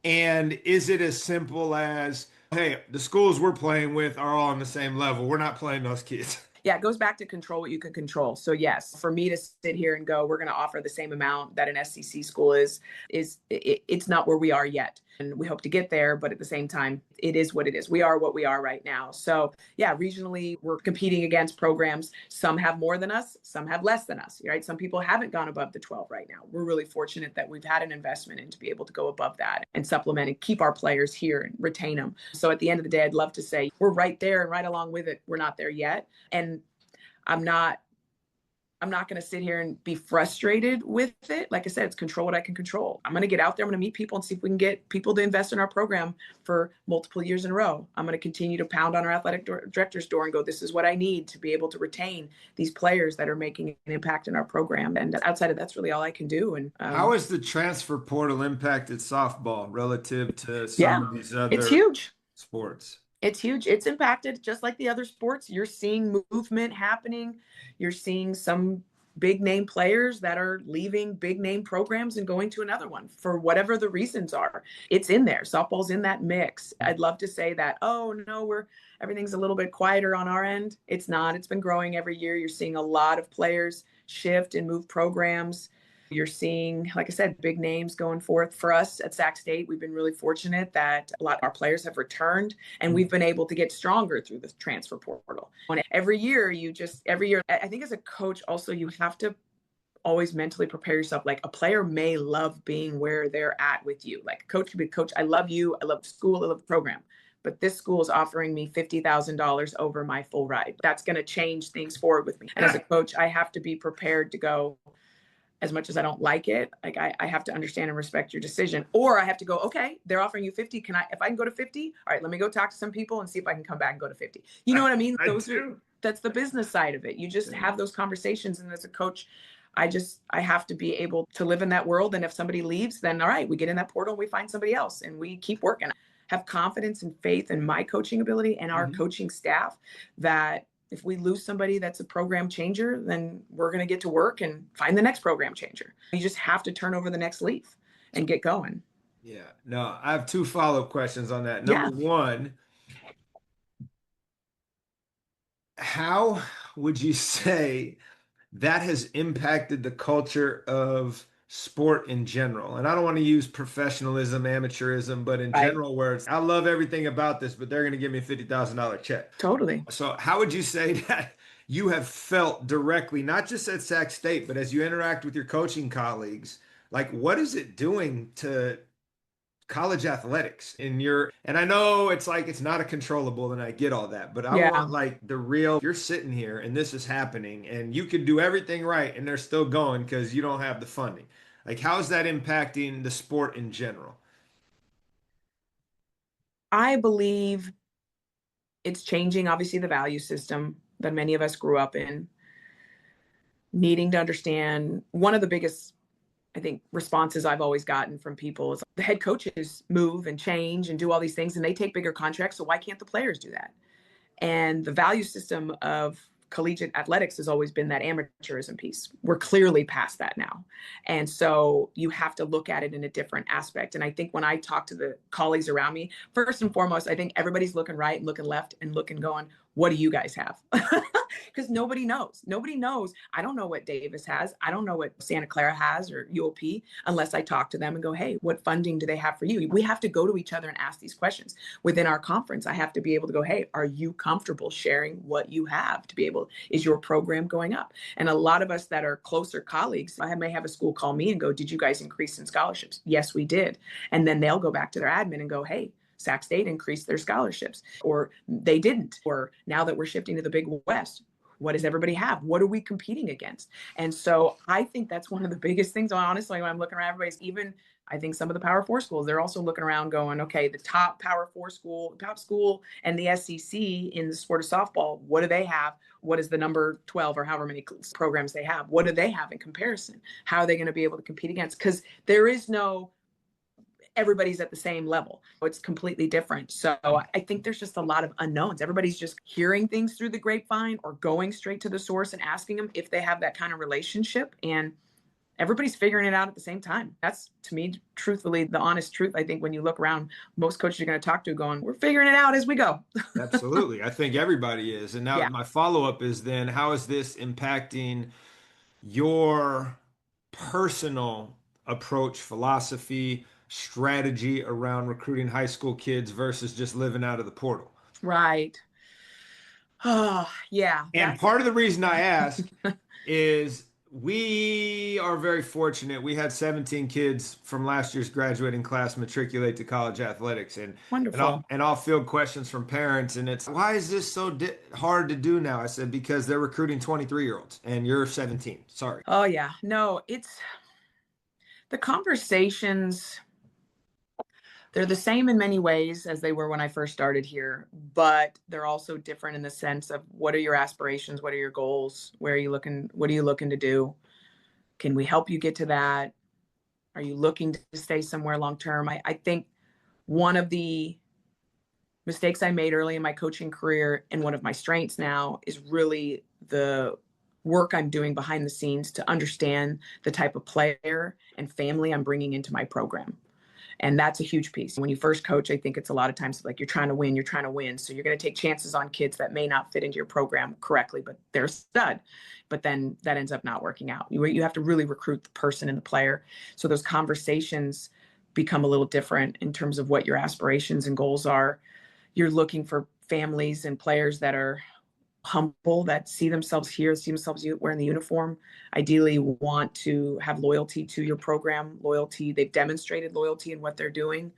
And is it as simple as, hey, the schools we're playing with are all on the same level. We're not playing those kids. Yeah, it goes back to control what you can control. So yes, for me to sit here and go, we're going to offer the same amount that an SEC school is it's not where we are yet. And we hope to get there, but at the same time, it is what it is. We are what we are right now. So yeah, regionally, we're competing against programs. Some have more than us, some have less than us, right? Some people haven't gone above the 12 right now. We're really fortunate that we've had an investment in to be able to go above that and supplement and keep our players here and retain them. So at the end of the day, I'd love to say we're right there and right along with it. We're not there yet. And I'm not going to sit here and be frustrated with it. Like I said, it's control what I can control. I'm going to get out there. I'm going to meet people and see if we can get people to invest in our program for multiple years in a row. I'm going to continue to pound on our athletic director's door and go, this is what I need to be able to retain these players that are making an impact in our program. And outside of that's really all I can do. And how has the transfer portal impacted softball relative to some of these other it's huge sports? It's huge. It's impacted just like the other sports. You're seeing movement happening. You're seeing some big name players that are leaving big name programs and going to another one for whatever the reasons are. It's in there. Softball's in that mix. I'd love to say that, oh no, everything's a little bit quieter on our end. It's not. It's been growing every year. You're seeing a lot of players shift and move programs. You're seeing, like I said, big names going forth. For us at Sac State, we've been really fortunate that a lot of our players have returned and we've been able to get stronger through the transfer portal. And every year, I think as a coach also, you have to always mentally prepare yourself. Like a player may love being where they're at with you. Like coach could be, coach, I love you. I love the school. I love the program. But this school is offering me $50,000 over my full ride. That's going to change things forward with me. And as a coach, I have to be prepared to go, as much as I don't like it, like I have to understand and respect your decision. Or I have to go, okay, they're offering you 50. If I can go to 50, all right, let me go talk to some people and see if I can come back and go to 50. You know what I mean? I do. That's the business side of it. You just have those conversations. And as a coach, I have to be able to live in that world. And if somebody leaves, then all right, we get in that portal, we find somebody else and we keep working. Have confidence and faith in my coaching ability and our coaching staff that if we lose somebody that's a program changer, then we're going to get to work and find the next program changer. You just have to turn over the next leaf and get going. Yeah. No, I have two follow-up questions on that. Yeah. Number one, how would you say that has impacted the culture of sport in general? And I don't want to use professionalism, amateurism, but in general, where it's, I love everything about this, but they're going to give me a $50,000 check. Totally. So how would you say that you have felt directly, not just at Sac State, but as you interact with your coaching colleagues, like what is it doing to college athletics and I know it's like it's not a controllable and I get all that, but I want like the real, you're sitting here and this is happening and you could do everything right and they're still going because you don't have the funding. Like how is that impacting the sport in general? I believe it's changing, obviously, the value system that many of us grew up in, needing to understand. One of the biggest, I think, responses I've always gotten from people is the head coaches move and change and do all these things and they take bigger contracts. So why can't the players do that? And the value system of collegiate athletics has always been that amateurism piece. We're clearly past that now. And so you have to look at it in a different aspect. And I think when I talk to the colleagues around me, first and foremost, I think everybody's looking right and looking left and looking going, what do you guys have? Because nobody knows. Nobody knows. I don't know what Davis has. I don't know what Santa Clara has or UOP unless I talk to them and go, hey, what funding do they have for you? We have to go to each other and ask these questions. Within our conference, I have to be able to go, hey, are you comfortable sharing what you have to be able, is your program going up? And a lot of us that are closer colleagues, I may have a school call me and go, did you guys increase in scholarships? Yes, we did. And then they'll go back to their admin and go, hey, Sac State increased their scholarships, or they didn't, or now that we're shifting to the Big West, what does everybody have? What are we competing against? And so I think that's one of the biggest things, honestly, when I'm looking around, everybody's even, I think some of the Power Four schools, they're also looking around going, okay, the top Power Four school, top school and the SEC in the sport of softball, what do they have? What is the number 12 or however many programs they have? What do they have in comparison? How are they going to be able to compete against? Because there is no, everybody's at the same level. It's completely different. So I think there's just a lot of unknowns. Everybody's just hearing things through the grapevine or going straight to the source and asking them if they have that kind of relationship. And everybody's figuring it out at the same time. That's, to me, truthfully, the honest truth. I think when you look around, most coaches you're going to talk to going, we're figuring it out as we go. Absolutely. I think everybody is. And now my follow-up is then, how is this impacting your personal approach, philosophy, strategy around recruiting high school kids versus just living out of the portal? Right. Oh, yeah. And part of the reason I ask is we are very fortunate. We had 17 kids from last year's graduating class matriculate to college athletics, and wonderful. And I'll field questions from parents, and it's, why is this so hard to do now? I said, because they're recruiting 23-year-olds, and you're 17. Sorry. Oh yeah, no, it's the conversations. They're the same in many ways as they were when I first started here, but they're also different in the sense of what are your aspirations? What are your goals? Where are you looking? What are you looking to do? Can we help you get to that? Are you looking to stay somewhere long term? I think one of the mistakes I made early in my coaching career and one of my strengths now is really the work I'm doing behind the scenes to understand the type of player and family I'm bringing into my program. And that's a huge piece. When you first coach, I think it's a lot of times like you're trying to win. So you're going to take chances on kids that may not fit into your program correctly, but they're a stud. But then that ends up not working out. You have to really recruit the person and the player. So those conversations become a little different in terms of what your aspirations and goals are. You're looking for families and players that are humble, that see themselves here, see themselves wearing the uniform, ideally want to have loyalty to your program, loyalty. They've demonstrated loyalty in what they're doing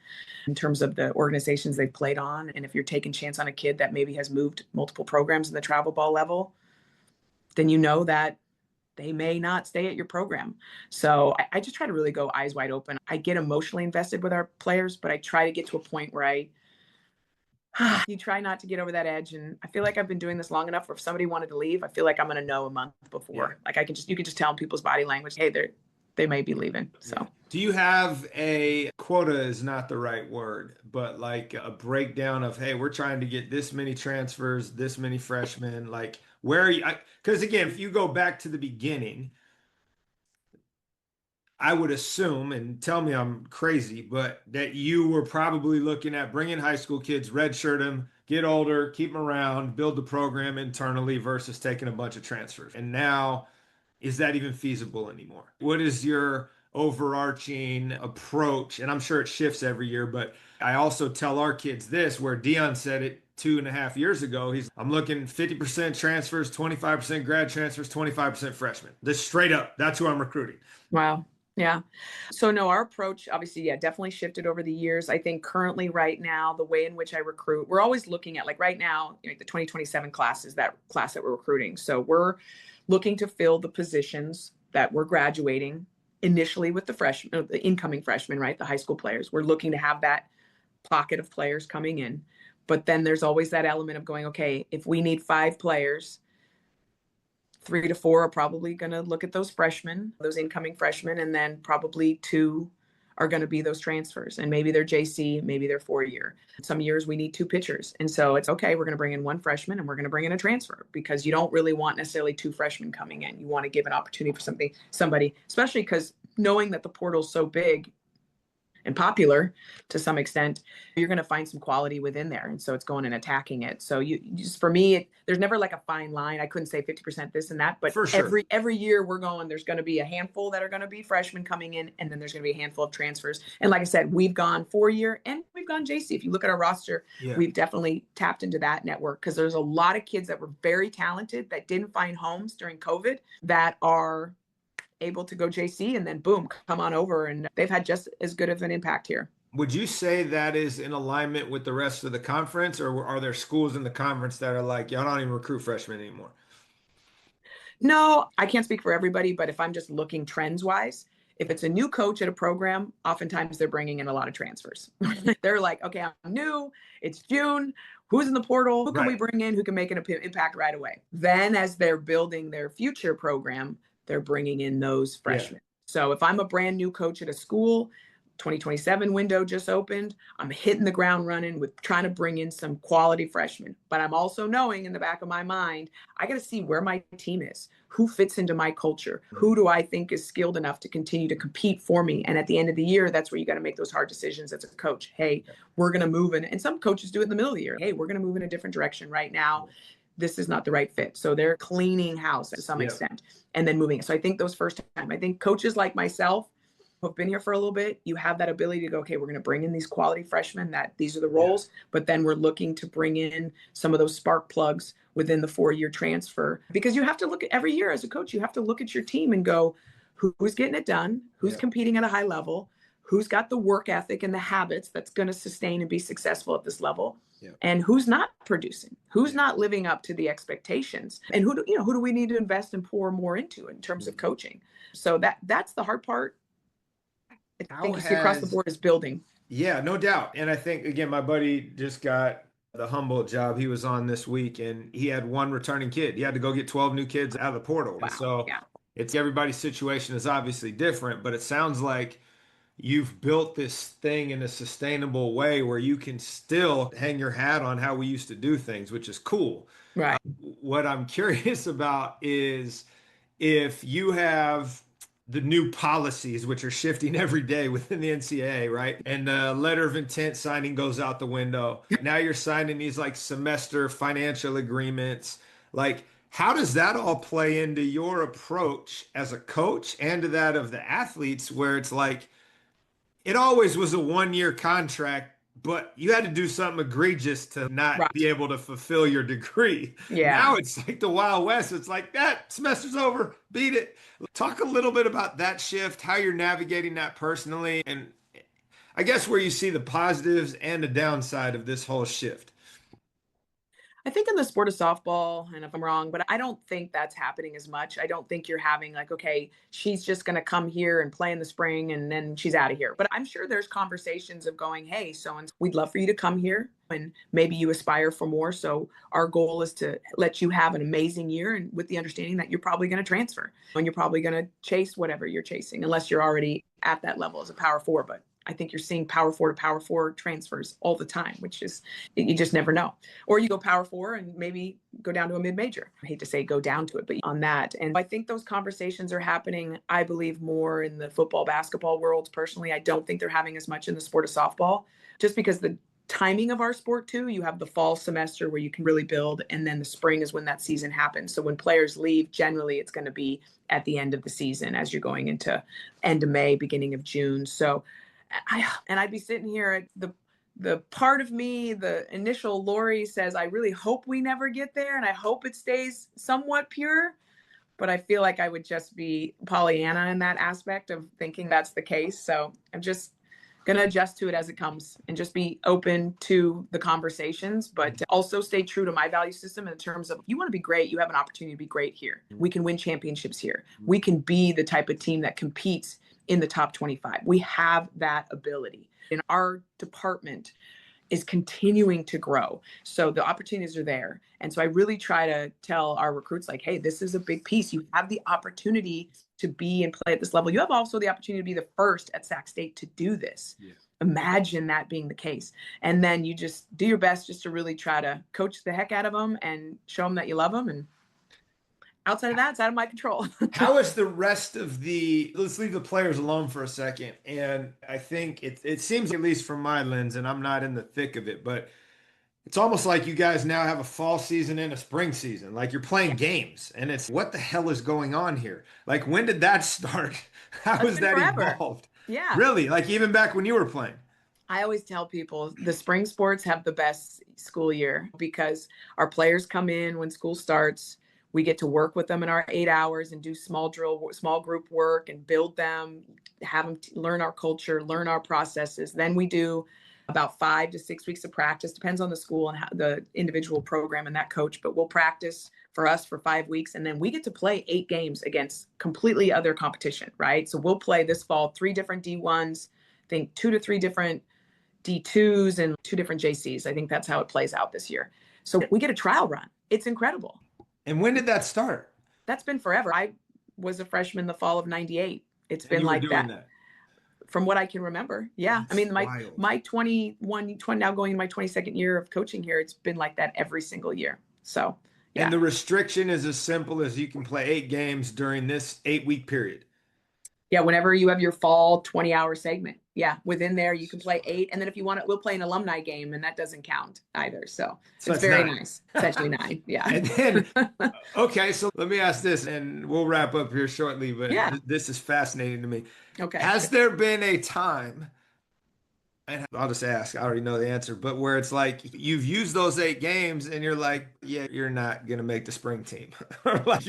in terms of the organizations they've played on. And if you're taking chance on a kid that maybe has moved multiple programs in the travel ball level, then you know that they may not stay at your program. So I just try to really go eyes wide open. I get emotionally invested with our players, but I try to get to a point where you try not to get over that edge. And I feel like I've been doing this long enough where if somebody wanted to leave, I feel like I'm going to know a month before. Yeah. Like you can just tell in people's body language, hey, they may be leaving. So. Yeah. Do you have a quota is not the right word, but like a breakdown of, hey, we're trying to get this many transfers, this many freshmen, like where are you? Because again, if you go back to the beginning, I would assume, and tell me I'm crazy, but that you were probably looking at bringing high school kids, redshirt them, get older, keep them around, build the program internally versus taking a bunch of transfers. And now, is that even feasible anymore? What is your overarching approach? And I'm sure it shifts every year, but I also tell our kids this, where Dion said it 2.5 years ago. I'm looking 50% transfers, 25% grad transfers, 25% freshmen. This straight up, that's who I'm recruiting. Wow. Yeah. So no, our approach obviously, yeah, definitely shifted over the years. I think currently right now, the way in which I recruit, we're always looking at like right now, the 2027 class is that class that we're recruiting. So we're looking to fill the positions that we're graduating initially with the freshmen, the incoming freshmen, right? The high school players. We're looking to have that pocket of players coming in. But then there's always that element of going, okay, if we need 5 players, 3 to 4 are probably going to look at those freshmen, those incoming freshmen, and then probably 2 are going to be those transfers. And maybe they're JC, maybe they're 4-year. Some years we need 2 pitchers. And so it's okay, we're going to bring in 1 freshman and we're going to bring in a transfer because you don't really want necessarily 2 freshmen coming in. You want to give an opportunity for somebody, especially because knowing that the portal's so big and popular to some extent, you're going to find some quality within there. And so it's going and attacking it. So you just, for me, there's never like a fine line. I couldn't say 50% this and that, but For sure. every year we're going, there's going to be a handful that are going to be freshmen coming in. And then there's going to be a handful of transfers. And like I said, we've gone 4-year and we've gone JC. If you look at our roster, we've definitely tapped into that network because there's a lot of kids that were very talented that didn't find homes during COVID that are able to go JC and then boom, come on over. And they've had just as good of an impact here. Would you say that is in alignment with the rest of the conference, or are there schools in the conference that are like, y'all don't even recruit freshmen anymore? No, I can't speak for everybody, but if I'm just looking trends wise, if it's a new coach at a program, oftentimes they're bringing in a lot of transfers. They're like, okay, I'm new. It's June. Who's in the portal? Who can we bring in? Who can make an impact right away? Then as they're building their future program, they're bringing in those freshmen. Yeah. So if I'm a brand new coach at a school, 2027 window just opened, I'm hitting the ground running with trying to bring in some quality freshmen. But I'm also knowing in the back of my mind, I got to see where my team is, who fits into my culture, who do I think is skilled enough to continue to compete for me. And at the end of the year, that's where you got to make those hard decisions as a coach. Hey, we're going to move in. And some coaches do it in the middle of the year. Hey, we're going to move in a different direction right now. This is not the right fit. So they're cleaning house to some extent and then moving. So I think those first time, I think coaches like myself who have been here for a little bit, you have that ability to go, okay, we're going to bring in these quality freshmen that these are the roles, but then we're looking to bring in some of those spark plugs within the 4-year transfer, because you have to look at every year as a coach, you have to look at your team and go, who's getting it done? Who's competing at a high level? Who's got the work ethic and the habits that's going to sustain and be successful at this level? And who's not producing, who's not living up to the expectations, and who do we need to invest and pour more into in terms of coaching? So that's the hard part. I think you see across the board is building. Yeah, no doubt. And I think, again, my buddy just got the Humboldt job he was on this week, and he had 1 returning kid. He had to go get 12 new kids out of the portal. Wow. And so it's everybody's situation is obviously different, but it sounds like you've built this thing in a sustainable way where you can still hang your hat on how we used to do things, which is cool. Right. What I'm curious about is if you have the new policies, which are shifting every day within the NCAA, right? And the letter of intent signing goes out the window. Now you're signing these like semester financial agreements. Like, how does that all play into your approach as a coach and to that of the athletes, where it's like, it always was a 1-year contract, but you had to do something egregious to not be able to fulfill your degree. Now it's like the Wild West. It's like, that semester's over, beat it. Talk a little bit about that shift, how you're navigating that personally, and I guess where you see the positives and the downside of this whole shift. I think in the sport of softball, and if I'm wrong, but I don't think that's happening as much. I don't think you're having like, okay, she's just going to come here and play in the spring and then she's out of here. But I'm sure there's conversations of going, hey, so and we'd love for you to come here and maybe you aspire for more. So our goal is to let you have an amazing year, and with the understanding that you're probably going to transfer and you're probably going to chase whatever you're chasing, unless you're already at that level as a power four. But I think you're seeing power four to power four transfers all the time, which is, you just never know. Or you go power four and maybe go down to a mid-major. I hate to say go down to it, but on that. And I think those conversations are happening, I believe, more in the football, basketball worlds. Personally, I don't think they're having as much in the sport of softball, just because the timing of our sport too. You have the fall semester where you can really build, and then the spring is when that season happens. So when players leave, generally it's going to be at the end of the season as you're going into end of May, beginning of June. So I'd be sitting here at the part of me, the initial Lori says, I really hope we never get there and I hope it stays somewhat pure. But I feel like I would just be Pollyanna in that aspect of thinking that's the case. So I'm just going to adjust to it as it comes and just be open to the conversations, but also stay true to my value system in terms of, you want to be great, you have an opportunity to be great here. We can win championships here. We can be the type of team that competes in the top 25. We have that ability. And our department is continuing to grow. So the opportunities are there. And so I really try to tell our recruits, like, hey, this is a big piece. You have the opportunity to be and play at this level. You have also the opportunity to be the first at Sac State to do this. Yeah. Imagine that being the case. And then you just do your best just to really try to coach the heck out of them and show them that you love them. And outside of that, it's out of my control. How is the rest of let's leave the players alone for a second. And I think it seems, at least from my lens, and I'm not in the thick of it, but it's almost like you guys now have a fall season and a spring season. Like you're playing games, and it's, what the hell is going on here? Like, when did that start? How has that evolved? Yeah. Really? Like even back when you were playing? I always tell people the spring sports have the best school year because our players come in when school starts. We get to work with them in our 8 hours and do small group work and build them, have them learn our culture, learn our processes. Then we do about 5 to 6 weeks of practice, depends on the school and how the individual program and that coach, but we'll practice for us for 5 weeks. And then we get to play 8 games against completely other competition, right? So we'll play this fall 3 different D1s, I think 2 to 3 different D2s and 2 different JCs. I think that's how it plays out this year. So we get a trial run. It's incredible. And when did that start? That's been forever. I was a freshman the fall of 98. It's been like that. From what I can remember. Yeah. That's, I mean, my 21, now going in my 22nd year of coaching here, it's been like that every single year. So, yeah. And the restriction is as simple as you can play 8 games during this 8-week period. Yeah. Whenever you have your fall 20-hour segment. Yeah. Within there, you can play 8. And then if you want it, we'll play an alumni game, and that doesn't count either. So it's very nice. Essentially 9. Yeah. And then, okay. So let me ask this, and we'll wrap up here shortly, but this is fascinating to me. Okay. Has there been a time, and I'll just ask, I already know the answer, but where it's like you've used those 8 games and you're like, yeah, you're not going to make the spring team. Like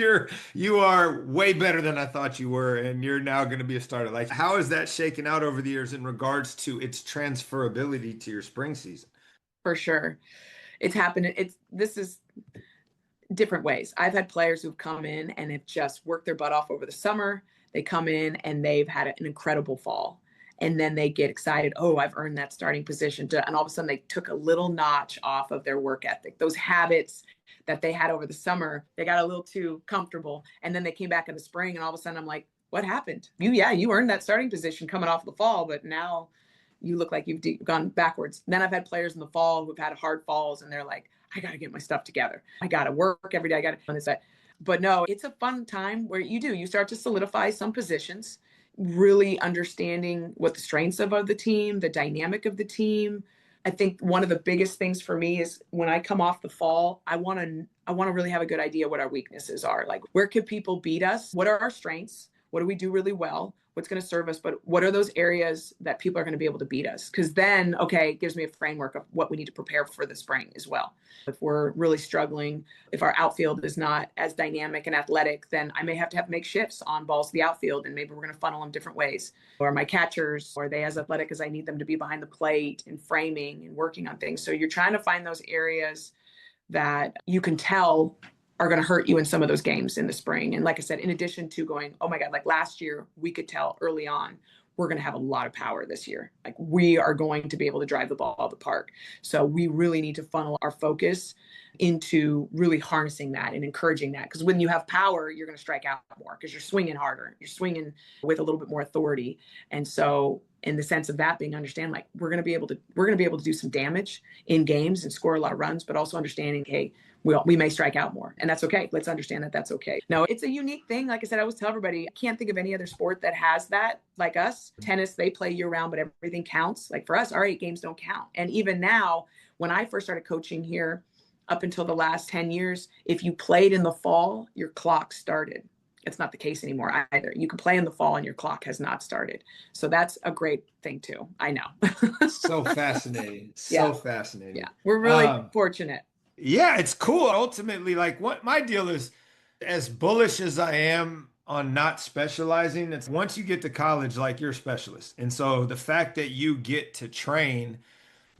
you are way better than I thought you were, and you're now going to be a starter. Like, how has that shaken out over the years in regards to its transferability to your spring season? For sure. It's happened. This is different ways. I've had players who've come in and have just worked their butt off over the summer. They come in and they've had an incredible fall. And then they get excited. Oh, I've earned that starting position. And all of a sudden they took a little notch off of their work ethic. Those habits that they had over the summer, they got a little too comfortable. And then they came back in the spring, and all of a sudden I'm like, what happened? You earned that starting position coming off the fall, but now you look like you've gone backwards. Then I've had players in the fall who've had hard falls, and they're like, I got to get my stuff together. I got to work every day. I got to on this side. But no, it's a fun time where you start to solidify some positions, really understanding what the strengths of the team, the dynamic of the team. I think one of the biggest things for me is when I come off the fall, I want to really have a good idea what our weaknesses are. Like, where could people beat us? What are our strengths? What do we do really well? What's going to serve us? But what are those areas that people are going to be able to beat us? Because then, it gives me a framework of what we need to prepare for the spring as well. If we're really struggling, if our outfield is not as dynamic and athletic, then I may have to make shifts on balls to the outfield, and maybe we're going to funnel them different ways. Or my catchers, are they as athletic as I need them to be behind the plate and framing and working on things? So you're trying to find those areas that you can tell are going to hurt you in some of those games in the spring. And like I said, in addition to going, oh my God, like last year, we could tell early on, we're going to have a lot of power this year. Like we are going to be able to drive the ball out of the park. So we really need to funnel our focus into really harnessing that and encouraging that. Because when you have power, you're going to strike out more because you're swinging harder. You're swinging with a little bit more authority. And so in the sense of that being understand, like we're going to be able to do some damage in games and score a lot of runs, but also understanding, hey, we may strike out more, and that's okay. Let's understand that that's okay. No, it's a unique thing. Like I said, I always tell everybody, I can't think of any other sport that has that like us. Tennis, they play year round, but everything counts. Like for us, our 8 games don't count. And even now, when I first started coaching here, up until the last 10 years, if you played in the fall, your clock started. It's not the case anymore either. You can play in the fall and your clock has not started. So that's a great thing too. I know. So fascinating. So fascinating. Yeah. We're really fortunate. Yeah, it's cool. Ultimately, like what my deal is, as bullish as I am on not specializing, it's once you get to college, like you're a specialist. And so the fact that you get to train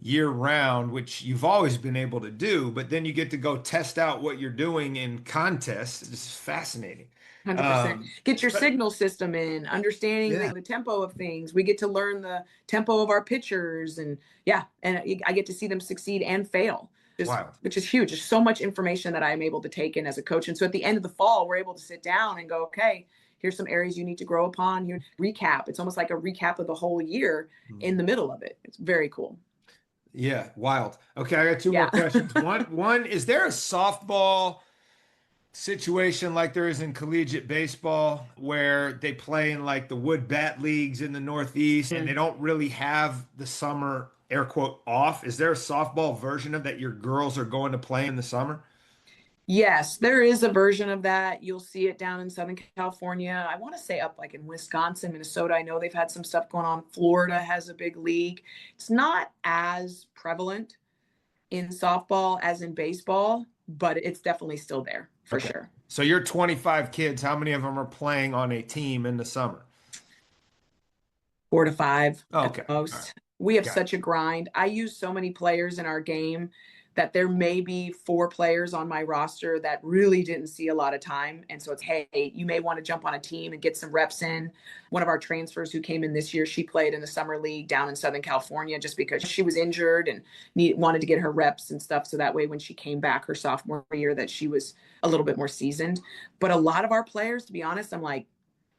year round, which you've always been able to do, but then you get to go test out what you're doing in contests. This is fascinating. 100%. Get your signal system in, understanding the tempo of things. We get to learn the tempo of our pitchers, and I get to see them succeed and fail. Which is huge. There's so much information that I'm able to take in as a coach. And so at the end of the fall, we're able to sit down and go, okay, here's some areas you need to grow upon. Here, recap. It's almost like a recap of the whole year in the middle of it. It's very cool. Yeah, wild. Okay, I got 2 more questions. One, is there a softball situation like there is in collegiate baseball where they play in like the wood bat leagues in the Northeast and they don't really have the summer air quote off? Is there a softball version of that your girls are going to play in the summer? Yes, there is a version of that. You'll see it down in Southern California. I want to say up like in Wisconsin, Minnesota. I know they've had some stuff going on. Florida has a big league. It's not as prevalent in softball as in baseball, but it's definitely still there for sure. So you're 25 kids. How many of them are playing on a team in the summer? 4 to 5 at the most. We have such a grind. I use so many players in our game that there may be 4 players on my roster that really didn't see a lot of time. And so it's, hey, you may want to jump on a team and get some reps in. One of our transfers who came in this year, she played in the summer league down in Southern California just because she was injured and wanted to get her reps and stuff. So that way, when she came back her sophomore year, that she was a little bit more seasoned. But a lot of our players, to be honest, I'm like,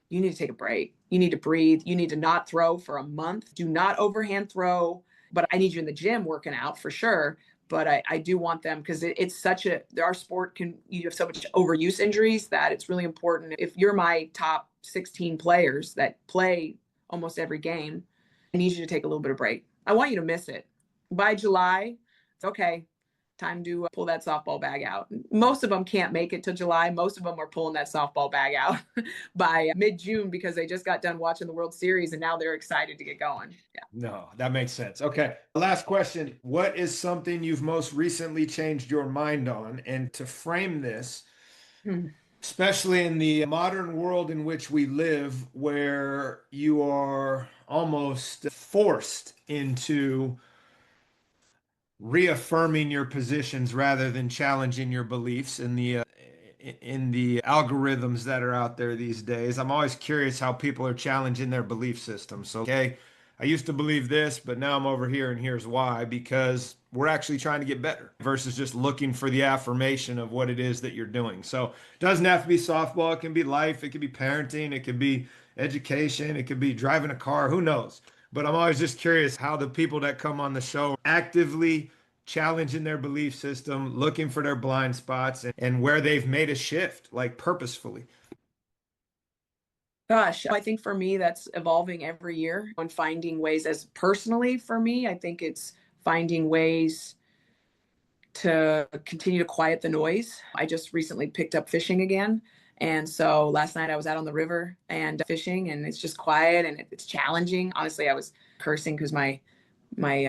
you need to take a break. You need to breathe. You need to not throw for a month. Do not overhand throw. But I need you in the gym working out for sure. But I do want them because it's such our sport you have so much overuse injuries that it's really important. If you're my top 16 players that play almost every game, I need you to take a little bit of break. I want you to miss it. By July, it's okay. Time to pull that softball bag out. Most of them can't make it to July. Most of them are pulling that softball bag out by mid-June because they just got done watching the World Series and now they're excited to get going. Yeah. No, that makes sense. Okay. Last question. What is something you've most recently changed your mind on? And to frame this, especially in the modern world in which we live, where you are almost forced into reaffirming your positions rather than challenging your beliefs in the algorithms that are out there these days. I'm always curious how people are challenging their belief systems. So, okay, I used to believe this, but now I'm over here and here's why, because we're actually trying to get better versus just looking for the affirmation of what it is that you're doing. So it doesn't have to be softball. It can be life. It can be parenting. It can be education. It could be driving a car. Who knows? But I'm always just curious how the people that come on the show actively challenging their belief system, looking for their blind spots and where they've made a shift, like purposefully. Gosh, I think for me, that's evolving every year and finding ways as personally for me, I think it's finding ways to continue to quiet the noise. I just recently picked up fishing again. And so last night I was out on the river and fishing and it's just quiet and it's challenging. Honestly, I was cursing because my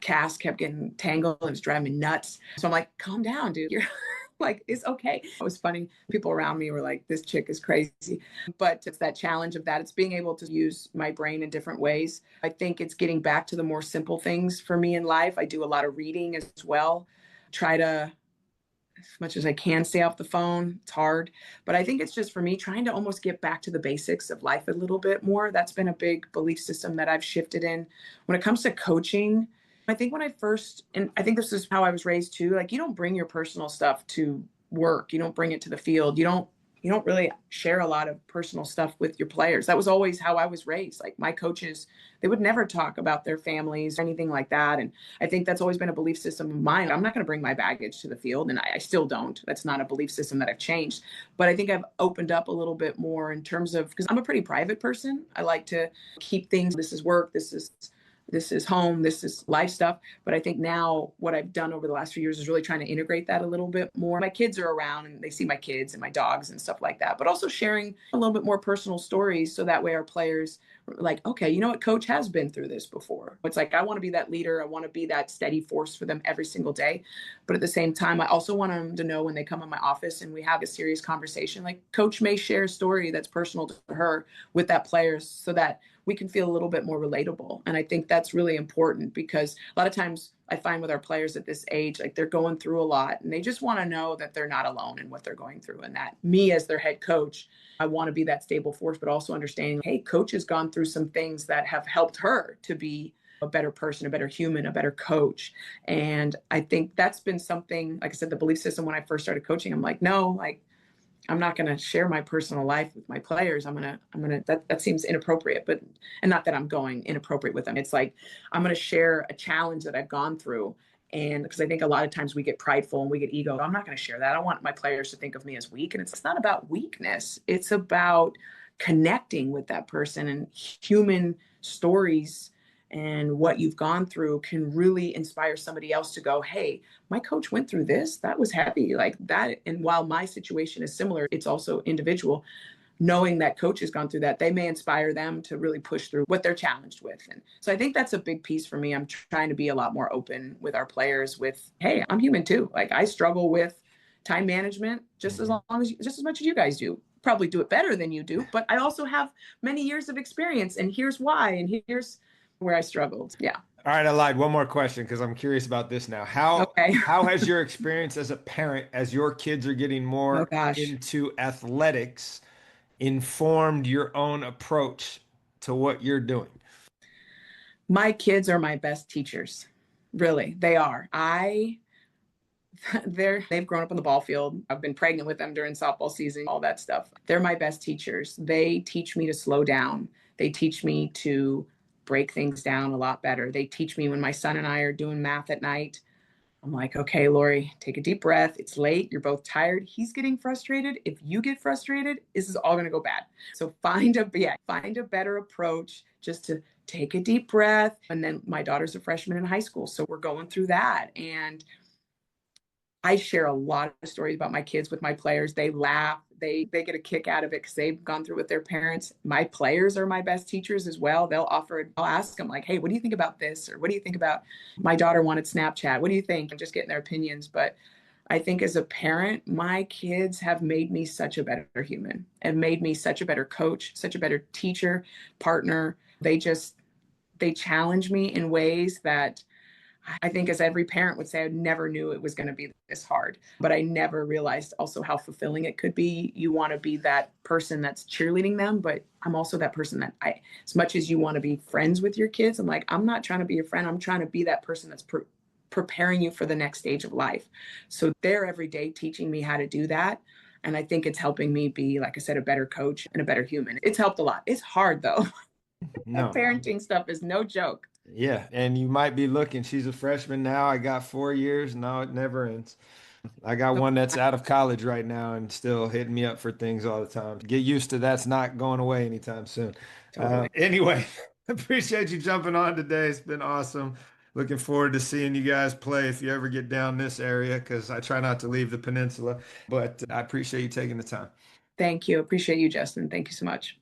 cast kept getting tangled and it was driving me nuts. So I'm like, calm down, dude. You're like, it's okay. It was funny. People around me were like, this chick is crazy. But it's that challenge of that. It's being able to use my brain in different ways. I think it's getting back to the more simple things for me in life. I do a lot of reading as well. Try to as much as I can stay off the phone. It's hard, but I think it's just for me trying to almost get back to the basics of life a little bit more. That's been a big belief system that I've shifted in. When it comes to coaching, I think when I first, and I think this is how I was raised too, like you don't bring your personal stuff to work. You don't bring it to the field. You don't really share a lot of personal stuff with your players. That was always how I was raised. Like my coaches, they would never talk about their families or anything like that. And I think that's always been a belief system of mine. I'm not going to bring my baggage to the field, and I still don't. That's not a belief system that I've changed. But I think I've opened up a little bit more in terms of, because I'm a pretty private person. I like to keep things, this is work, this is home, this is life stuff. But I think now what I've done over the last few years is really trying to integrate that a little bit more. My kids are around and they see my kids and my dogs and stuff like that, but also sharing a little bit more personal stories. So that way our players are like, okay, you know what, coach has been through this before. It's like, I want to be that leader. I want to be that steady force for them every single day. But at the same time, I also want them to know when they come in my office and we have a serious conversation, like coach may share a story that's personal to her with that player so that we can feel a little bit more relatable. And I think that's really important because a lot of times I find with our players at this age, like they're going through a lot and they just want to know that they're not alone in what they're going through. And that me as their head coach, I want to be that stable force, but also understanding, hey, coach has gone through some things that have helped her to be a better person, a better human, a better coach. And I think that's been something, like I said, the belief system when I first started coaching, I'm like, no, like I'm not going to share my personal life with my players. That seems inappropriate, and not that I'm going inappropriate with them. It's like, I'm going to share a challenge that I've gone through. And because I think a lot of times we get prideful and we get ego, I'm not going to share that. I don't want my players to think of me as weak. And it's not about weakness. It's about connecting with that person, and human stories and what you've gone through can really inspire somebody else to go, hey, my coach went through this. That was heavy, like that. And while my situation is similar, it's also individual. Knowing that coach has gone through that, they may inspire them to really push through what they're challenged with. And so I think that's a big piece for me. I'm trying to be a lot more open with our players with, hey, I'm human too. Like I struggle with time management just as much as you guys do. Probably do it better than you do, but I also have many years of experience, and here's why, and here's where I struggled. Yeah. All right, I lied. One more question because I'm curious about this now. How Okay. how has your experience as a parent, as your kids are getting Oh more gosh. into athletics, informed your own approach to what you're doing? My kids are my best teachers. Really, they are. They've grown up on the ball field. I've been pregnant with them during softball season, all that stuff. They're my best teachers. They teach me to slow down. They teach me to break things down a lot better. They teach me when my son and I are doing math at night. I'm like, okay, Lori, take a deep breath. It's late. You're both tired. He's getting frustrated. If you get frustrated, this is all going to go bad. So find a better approach just to take a deep breath. And then my daughter's a freshman in high school. So we're going through that. And I share a lot of stories about my kids with my players. They laugh. They get a kick out of it because they've gone through with their parents. My players are my best teachers as well. I'll ask them like, hey, what do you think about this? Or what do you think about, my daughter wanted Snapchat. What do you think? I'm just getting their opinions. But I think as a parent, my kids have made me such a better human and made me such a better coach, such a better teacher, partner. They challenge me in ways that I think, as every parent would say, I never knew it was going to be this hard, but I never realized also how fulfilling it could be. You want to be that person that's cheerleading them, but I'm also that person that as much as you want to be friends with your kids, I'm like, I'm not trying to be your friend. I'm trying to be that person that's preparing you for the next stage of life. So they're every day teaching me how to do that. And I think it's helping me be, like I said, a better coach and a better human. It's helped a lot. It's hard though. That No. parenting stuff is no joke. Yeah, and you might be looking. She's a freshman now. I got 4 years. No, it never ends. I got one that's out of college right now and still hitting me up for things all the time. Get used to that's not going away anytime soon. Totally. Anyway, appreciate you jumping on today. It's been awesome. Looking forward to seeing you guys play if you ever get down this area because I try not to leave the peninsula. But I appreciate you taking the time. Thank you. Appreciate you, Justin. Thank you so much.